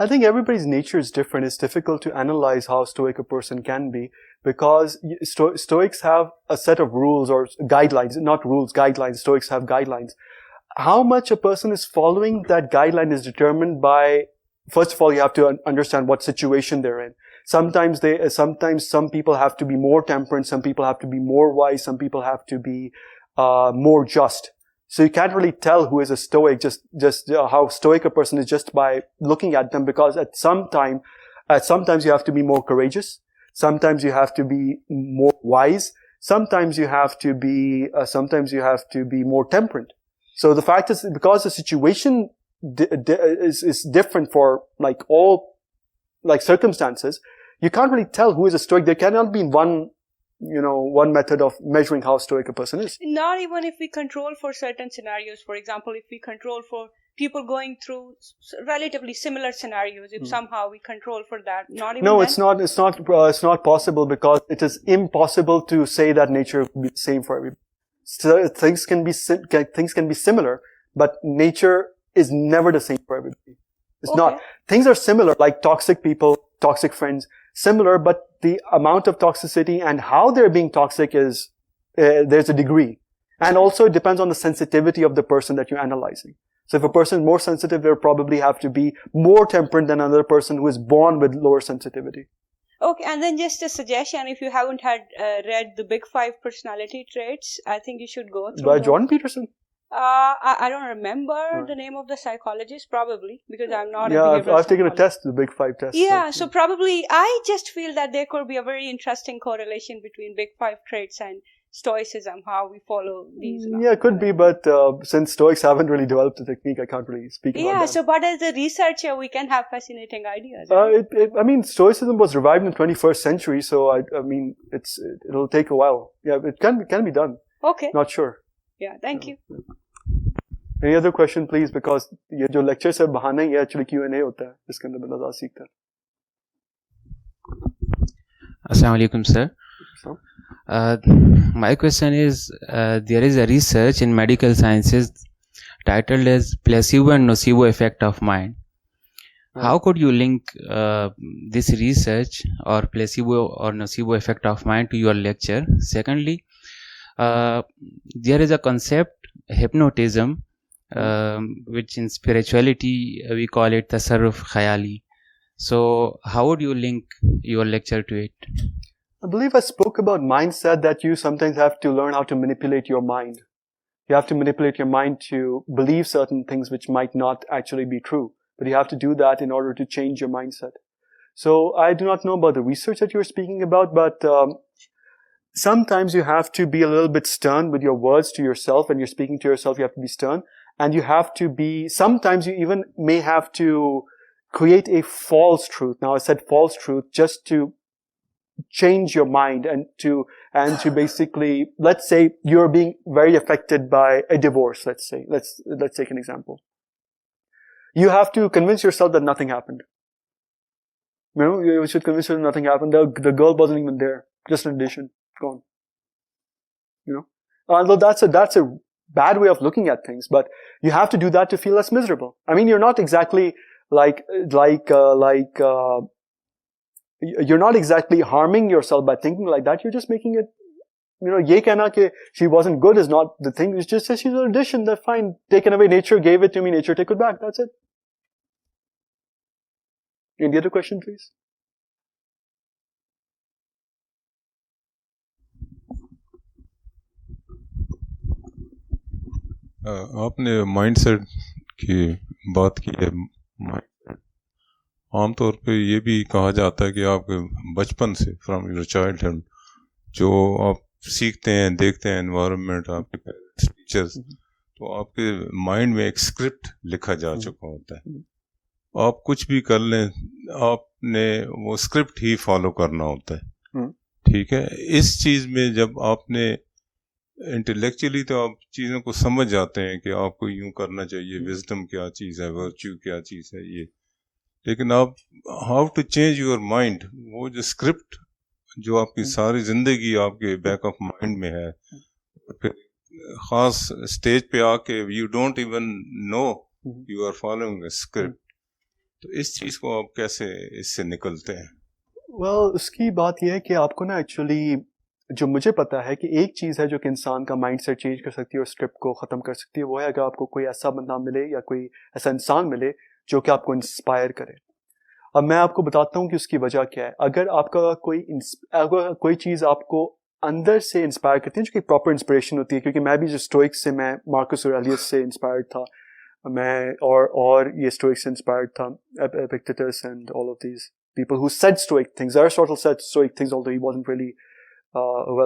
I think everybody's nature is different. It's difficult to analyze how stoic a person can be because Stoics have a set of rules or guidelines, not rules, guidelines. Stoics have guidelines. How much a person is following that guideline is determined by, first of all, you have to understand what situation they're in. Sometimes some people have to be more temperate, some people have to be more wise, some people have to be more just. So you can't really tell who is a stoic, just how stoic a person is just by looking at them, because sometimes you have to be more courageous, sometimes you have to be more wise, sometimes you have to be more temperate. So the fact is, because the situation is different for all circumstances, you can't really tell who is a stoic. There cannot be one method of measuring how stoic a person is. Not even if we control for certain scenarios. For example, if we control for people going through relatively similar scenarios, if somehow we control for that, not even. No, then? it's not possible, because it is impossible to say that nature will be the same for everybody. So things can be similar, but nature is never the same for everybody. It's not. Things are similar, like toxic people, toxic friends, similar, but the amount of toxicity and how they're being toxic is, there's a degree. And also it depends on the sensitivity of the person that you're analyzing. So if a person is more sensitive, they'll probably have to be more temperate than another person who is born with lower sensitivity. Okay, and then just a suggestion, if you haven't read the Big 5 personality traits, I think you should go through By them. Jordan Peterson? I don't remember the name of the psychologist, probably, because I'm not a behavioral I've taken a psychologist. test, the Big 5 test. Yeah, so probably, I just feel that there could be a very interesting correlation between Big 5 traits and Stoicism, how we follow these. Yeah, it could be, but since Stoics haven't really developed the technique, I can't really speak about that. Yeah, so but as a researcher, we can have fascinating ideas. I mean, Stoicism was revived in the 21st century, so I mean, it'll take a while. Yeah, it can be done. Okay. Not sure. Yeah, thank you. Any other question, please? Because ये जो lecture से बहाना ही है, actually Q&A होता है, इसके अंदर बंदा ज़्यादा सीखता है. Assalamu alaikum, sir. My question is, there is a research in medical sciences titled as placebo and nocebo effect of mind. How could you link this research or placebo or nocebo effect of mind to your lecture? Secondly, there is a concept, hypnotism, which in spirituality we call it tasarruf khayali. So how would you link your lecture to it? I believe I spoke about mindset, that you sometimes have to learn how to manipulate your mind. You have to manipulate your mind to believe certain things which might not actually be true. But you have to do that in order to change your mindset. So I do not know about the research that you're speaking about, but sometimes you have to be a little bit stern with your words to yourself. When you're speaking to yourself, you have to be stern. And you have to be, sometimes you even may have to create a false truth. Now I said false truth just to change your mind and to basically, let's say you're being very affected by a divorce, let's say. Let's take an example. You have to convince yourself that nothing happened. You should convince yourself nothing happened. The girl wasn't even there. Just an addition. Gone. Although that's a bad way of looking at things, but you have to do that to feel less miserable. I mean, you're not exactly you're not exactly harming yourself by thinking like that. You're just making it, ye कहना कि she wasn't good is not the thing. It's just that she's an addition. That's fine. Taken away. Nature gave it to me. Nature take it back. That's it. Any other question, please? आपने mindset की बात की है. आमतौर पे ये भी कहा जाता है कि आपके बचपन से फ्रॉम योर चाइल्डहुड जो आप सीखते हैं, देखते हैं, एनवायरनमेंट, आपके टीचर्स, तो आपके माइंड में एक स्क्रिप्ट लिखा जा चुका होता है. आप कुछ भी कर लें, आपने वो स्क्रिप्ट ही फॉलो करना होता है. ठीक है. इस चीज में जब आपने इंटेलेक्चुअली तो आप चीज़ों को समझ जाते हैं कि आपको यूं करना चाहिए, विजडम क्या चीज़ है, वर्च्यू क्या चीज़ है, ये. लेकिन आप how to change your mind, वो जो स्क्रिप्ट जो आपकी सारी जिंदगी आपके बैक ऑफ माइंड में है, फिर खास स्टेज पे आके you don't even know you are following a script. تو اس چیز کو آپ کیسے اس سے نکلتے ہیں؟ well, اس کی بات یہ ہے کہ آپ کو نا ایکچولی جو مجھے پتا ہے کہ ایک چیز ہے جو کہ انسان کا مائنڈ سیٹ چینج کر سکتی ہے اور اسکرپٹ کو ختم کر سکتی ہے، وہ ہے اگر آپ کو کوئی ایسا بندہ ملے یا کوئی ایسا انسان ملے جو کہ آپ کو انسپائر کرے. اب میں آپ کو بتاتا ہوں کہ اس کی وجہ کیا ہے. اگر آپ کا کوئی چیز آپ کو اندر سے انسپائر کرتی ہے جو کہ پراپر انسپریشن ہوتی ہے، کیونکہ میں بھی جو اسٹوئک سے، میں مارکس اورلیس سے انسپائرڈ تھا، میں اور یہ اسٹوئک سے انسپائرڈ تھا، Epictetus and all of these people who said stoic things. Aristotle said stoic things, although he wasn't really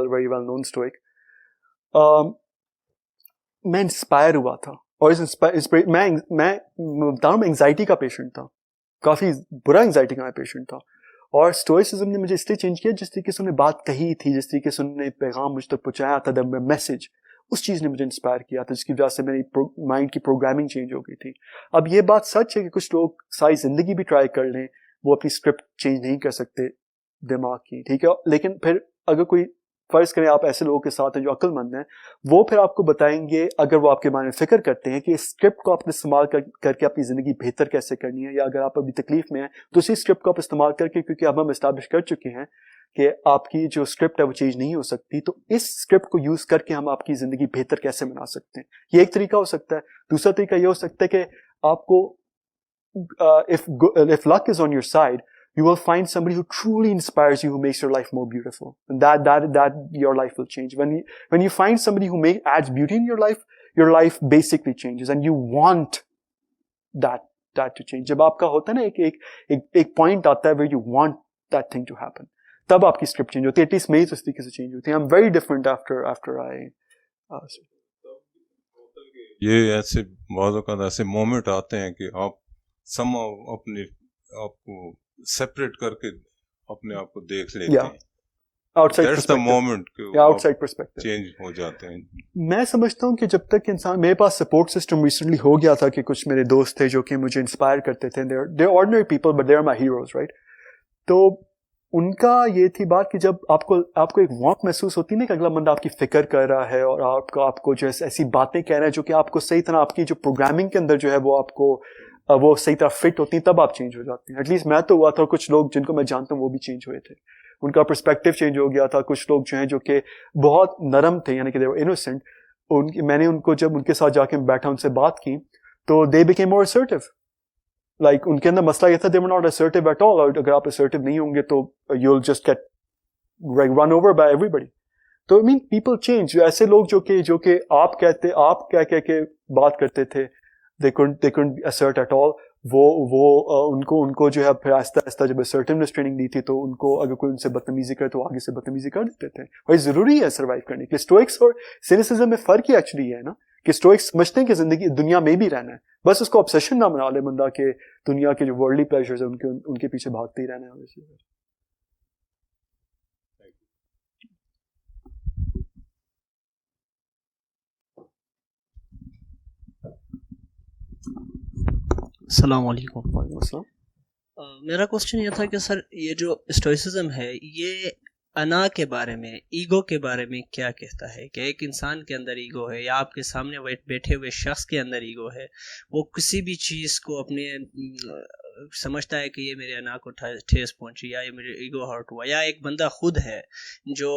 very well known stoic. میں انسپائر ہوا تھا، اور میں بتا رہا ہوں، میں انگزائٹی کا پیشنٹ تھا، کافی برا انگزائٹی کا میں پیشنٹ تھا، اور اسٹوئسزم نے مجھے اس لیے چینج کیا، جس طریقے سے انہوں نے بات کہی تھی، جس طریقے سے انہوں نے پیغام مجھ تک پہنچایا تھا، دا میسج، اس چیز نے مجھے انسپائر کیا تھا، جس کی وجہ سے میری مائنڈ کی پروگرامنگ چینج ہو گئی تھی. اب یہ بات سچ ہے کہ کچھ لوگ ساری زندگی بھی ٹرائی کر لیں، وہ اپنی اسکرپٹ چینج نہیں کر سکتے دماغ کی، ٹھیک ہے. لیکن پھر اگر کوئی فرض کریں آپ ایسے لوگوں کے ساتھ ہیں جو عقل مند ہیں، وہ پھر آپ کو بتائیں گے، اگر وہ آپ کے بارے میں فکر کرتے ہیں کہ اس اسکرپٹ کو آپ نے استعمال کر کے اپنی زندگی بہتر کیسے کرنی ہے، یا اگر آپ ابھی تکلیف میں ہیں تو اسی اسکرپٹ کو آپ استعمال کر کے، کیونکہ اب ہم اسٹیبلش کر چکے ہیں کہ آپ کی جو اسکرپٹ ہے وہ چینج نہیں ہو سکتی، تو اس اسکرپٹ کو یوز کر کے ہم آپ کی زندگی بہتر کیسے بنا سکتے ہیں. یہ ایک طریقہ ہو سکتا ہے. دوسرا طریقہ یہ ہو سکتا ہے کہ آپ کو if luck is on your side, you will find somebody who truly inspires you, who makes your life more beautiful, and that your life will change. When you find somebody who adds beauty in your life basically changes, and you want that to change. جب آپ کا ہوتا ہے نا ایک point آتا ہے where you want that thing to happen, تب آپ کی اسکرپٹ چینج ہوتی ہے. ایٹ لیسٹ میری تو اس طریقے سے چینج ہوتی ہے. I'm very different after I یہ ایسے بعض اوقات ایسے مومنٹ آتے ہیں کہ آپ اپنے آپ کو سیپریٹ کر کے اپنے آپ کو دیکھ لیتے ہیں. That's the moment کہ outside perspective چینج ہو جاتے ہیں. میں سمجھتا ہوں کہ جب تک انسان، میرے پاس سپورٹ سسٹم ریسنٹلی ہو گیا تھا کہ کچھ میرے دوست تھے جو کہ مجھے انسپائر کرتے تھے. they're ordinary people but they're my heroes, right? تو ان کا یہ تھی بات کہ جب آپ کو ایک وارمتھ محسوس ہوتی ہے نا کہ اگلا بندہ آپ کی فکر کر رہا ہے اور آپ کو جو ایسی باتیں کہہ رہا ہے جو کہ آپ کو صحیح طرح آپ کی جو پروگرامنگ کے اندر جو ہے وہ آپ کو وہ صحیح طرح فٹ ہوتی ہیں، تب آپ چینج ہو جاتے ہیں. ایٹ لیسٹ میں تو ہوا تھا، اور کچھ لوگ جن کو میں جانتا ہوں وہ بھی چینج ہوئے تھے، ان کا پرسپیکٹیو چینج ہو گیا تھا. کچھ لوگ جو ہیں جو کہ بہت نرم تھے، یعنی کہ they were innocent، میں نے ان کو جب ان کے ساتھ جا کے بیٹھا ان سے بات کی تو they became more assertive. Like ان کے اندر مسئلہ یہ تھا they were not assertive at all، اور اگر آپ assertive نہیں ہوں گے تو you'll just get run over by everybody. تو I mean people change. ایسے لوگ جو کہ آپ کہہ کے بات کرتے تھے they couldn't assert at all، ان کو جو ہے پھر آہستہ آہستہ جب assertiveness ٹریننگ دی تھی تو ان کو اگر کوئی ان سے بدتمیزی کرے تو آگے سے بدتمیزی کر دیتے تھے. اور یہ ضروری ہے سروائیو کرنے کے لیے. اسٹوئکس اور سینیسزم میں فرق ہی ایکچولی یہ ہے نا کہ اسٹوئکس سمجھتے ہیں کہ زندگی دنیا میں بھی رہنا ہے، بس اس کو obsession نہ بنا لے بندہ کہ دنیا کے جو ورلڈلی پلیزرز ہیں ان کے پیچھے بھاگتے ہی رہنا ہے. السلام علیکم. وعلیکم السلام. میرا کوشچن یہ تھا کہ سر یہ جو اسٹوئسزم ہے یہ انا کے بارے میں، ایگو کے بارے میں کیا کہتا ہے؟ کہ ایک انسان کے اندر ایگو ہے یا آپ کے سامنے بیٹھے ہوئے شخص کے اندر ایگو ہے، وہ کسی بھی چیز کو اپنے سمجھتا ہے کہ یہ میرے انا کو ٹھیس پہنچی یا یہ میرے ایگو ہرٹ ہوا، یا ایک بندہ خود ہے جو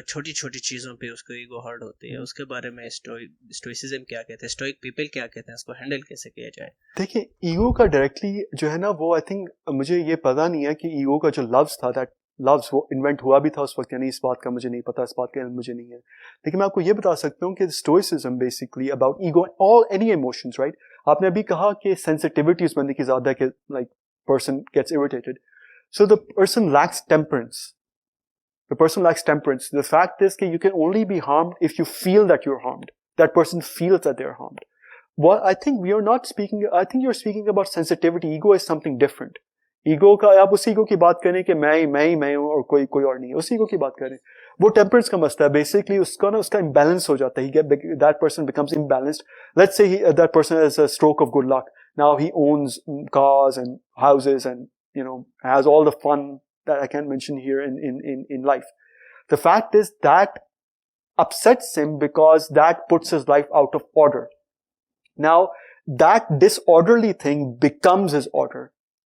چھوٹی چھوٹی چیزوں پہ اس کو ایگو ہرٹ ہوتی ہے، اس کے بارے میں اسٹوئسزم کیا کہتے ہیں، اسٹوئک پیپل کیا کہتے ہیں، اس کو ہینڈل کیسے کیا جائے؟ دیکھیں ایگو کا ڈائریکٹلی جو ہے نا وہ آئی تھنک مجھے یہ پتا نہیں ہے کہ ایگو کا جو لفظ تھا دیٹ لفظ وہ انوینٹ ہوا بھی تھا اس وقت، یعنی اس بات کا مجھے نہیں پتا، اس بات کا علم مجھے نہیں ہے. لیکن میں آپ کو یہ بتا سکتا ہوں کہ stoicism basically about ego all any emotions, right? آپ نے ابھی کہا کہ سینسٹیوٹی اس بندے کی زیادہ ہے کہ like person gets irritated. So the person lacks temperance. The person lacks temperance. The fact is that you can only be harmed if you feel that you're harmed. That person feels that they're harmed. Well, I think we are not speaking, I think you're speaking about sensitivity. Ego is something different. Ego کا آپ اسی ego کی بات کریں کہ میں ہوں اور کوئی اور نہیں ہے، اسی ایگو کی بات کریں. وہ ٹیمپرنس کا مسئلہ ہے بیسکلی، اس کا نا اس کا امبیلنس ہو جاتا ہے. That person becomes imbalanced. Let's say that person has a stroke of good luck. Now he owns cars and houses and, you know, has all the fun that I can't mention here in life. The fact is that upsets him because that puts his life out of order. Now, that disorderly thing becomes his order.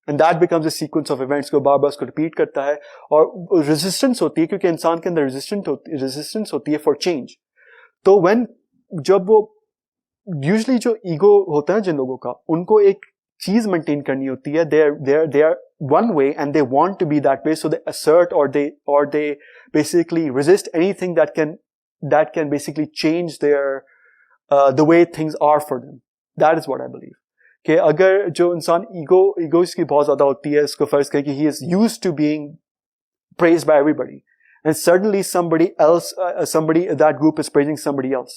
And that becomes a sequence of events को बार बार उसको repeat करता है और resistance होती है क्योंकि इंसान के अंदर resistance होती है for change. तो when जब वो usually जो ego होता है जिन लोगों का उनको एक चीज maintain करनी होती है they are one way and they want to be that way so they assert or they basically resist anything that can basically change their the way things are for them. That is what I believe. कि अगर जो इंसान ego इसकी बहुत ज्यादा होती है इसको फर्ज करें कि he is used to being praised by everybody and suddenly somebody that group is praising somebody else.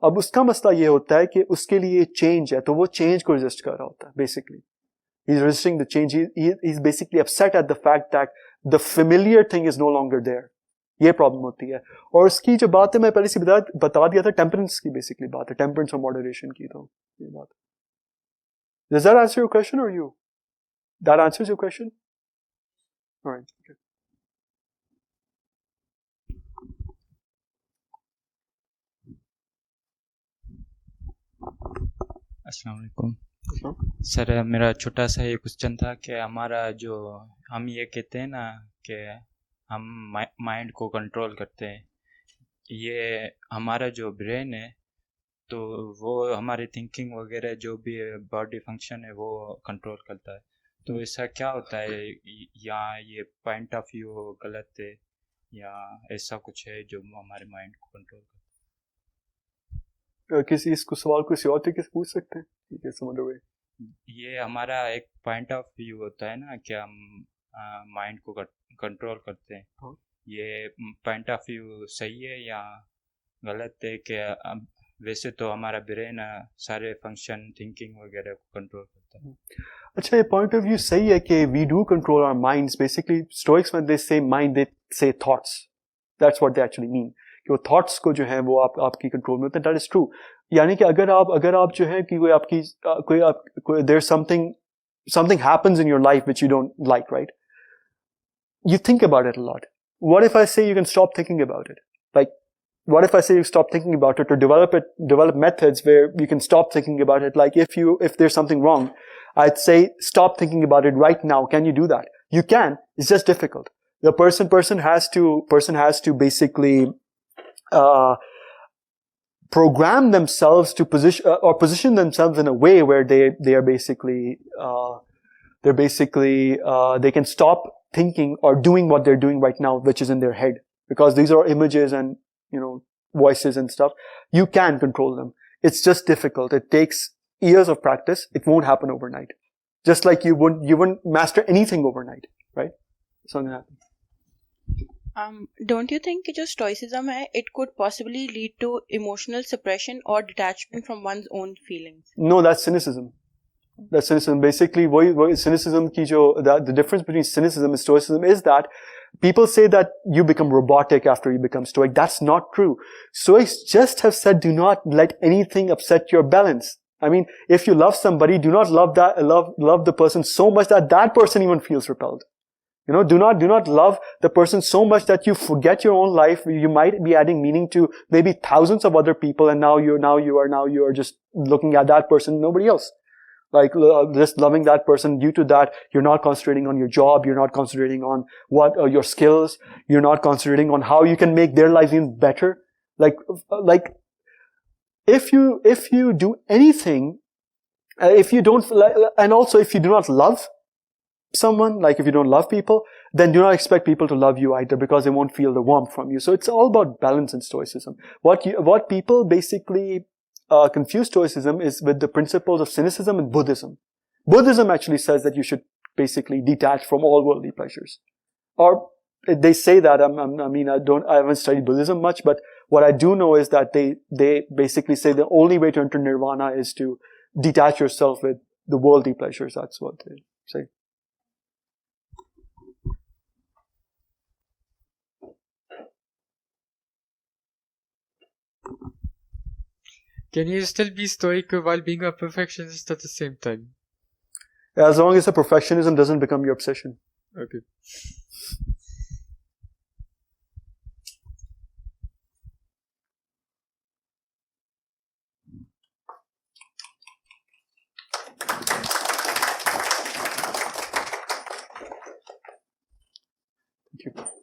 अब उसका मसला ये होता है कि उसके लिए चेंज है तो वो चेंज को रेजिस्ट कर रहा होता है basically. He's resisting the change. He's basically upset at the fact that the familiar thing is no longer there. ये प्रॉब्लम होती है. और उसकी जो बात है मैं पहले से बता दिया था टेम्परेंस की बेसिकली बात है, टेम्परेंस और मॉडरेशन की. तो ये बात. Does that answer your question or you? That answers your question? All right. Okay. अस्सलाम वालेकुम सर. मेरा छोटा सा ये क्वेश्चन था कि हमारा जो हम ये कहते हैं ना कि हम माइंड को कंट्रोल करते हैं, ये हमारा जो ब्रेन है तो वो हमारी थिंकिंग वगैरह जो भी बॉडी फंक्शन है वो कंट्रोल करता है. तो ऐसा क्या होता है या ये पॉइंट ऑफ व्यू गलत है या ऐसा कुछ है जो हमारे माइंड को कंट्रोल करता है? किसी इसको सवाल किसी और तरीके से पूछ सकते हैं. ठीक है, समझ रहे. ये हमारा एक पॉइंट ऑफ व्यू होता है ना कि हम माइंड को कंट्रोल करते हैं. हाँ. ये पॉइंट ऑफ व्यू सही है या गलत है कि वैसे तो हमारा ब्रेन सारे फंक्शन थिंकिंग वगैरह को कंट्रोल करता है? अच्छा, ये पॉइंट ऑफ व्यू सही है कि we do control our minds. Basically Stoics when they say mind they say thoughts. That's what they actually mean कि वो थॉट्स को जो है वो आपकी कंट्रोल में होते हैं. That is true. यानी कि अगर आप जो है कि कोई there something happens in your life which you don't like, right? You think about it a lot. What if I say you can stop thinking about it? Like, what if I say you stop thinking about it or develop methods where you can stop thinking about it? Like if there's something wrong, I'd say stop thinking about it right now. Can you do that? You can. It's just difficult. The person has to basically program themselves to position themselves in a way where they are basically they can stop thinking or doing what they're doing right now, which is in their head, because these are images and voices and stuff. You can control them. It's just difficult. It takes years of practice. It won't happen overnight. Just like you wouldn't master anything overnight, right? It's not gonna happen. Don't you think कि जो stoicism है, it could possibly lead to emotional suppression or detachment from one's own feelings? No, that's cynicism. That's cynicism. Basically, cynicism ki the difference between cynicism and stoicism is that people say that you become robotic after you become stoic. That's not true. Stoics just have said, do not let anything upset your balance. I mean, if you love somebody, do not love the person so much that person even feels repelled. Do not love the person so much that you forget your own life. You might be adding meaning to maybe thousands of other people, and now you are just looking at that person, nobody else. Like just loving that person. Due to that, you're not concentrating on your job. You're not concentrating on what your skills. You're not concentrating on how you can make their lives even better. Like if you do anything, if you don't, and also if you do not love someone, like if you don't love people, then do not expect people to love you either, because they won't feel the warmth from you. So it's all about balance in stoicism. What people basically confuse stoicism is with the principles of cynicism and Buddhism. Buddhism actually says that you should basically detach from all worldly pleasures. Or they say that, I haven't studied Buddhism much, but what I do know is that they basically say the only way to enter nirvana is to detach yourself with the worldly pleasures. That's what they say. Can you still be stoic while being a perfectionist at the same time? As long as the perfectionism doesn't become your obsession. Okay. you.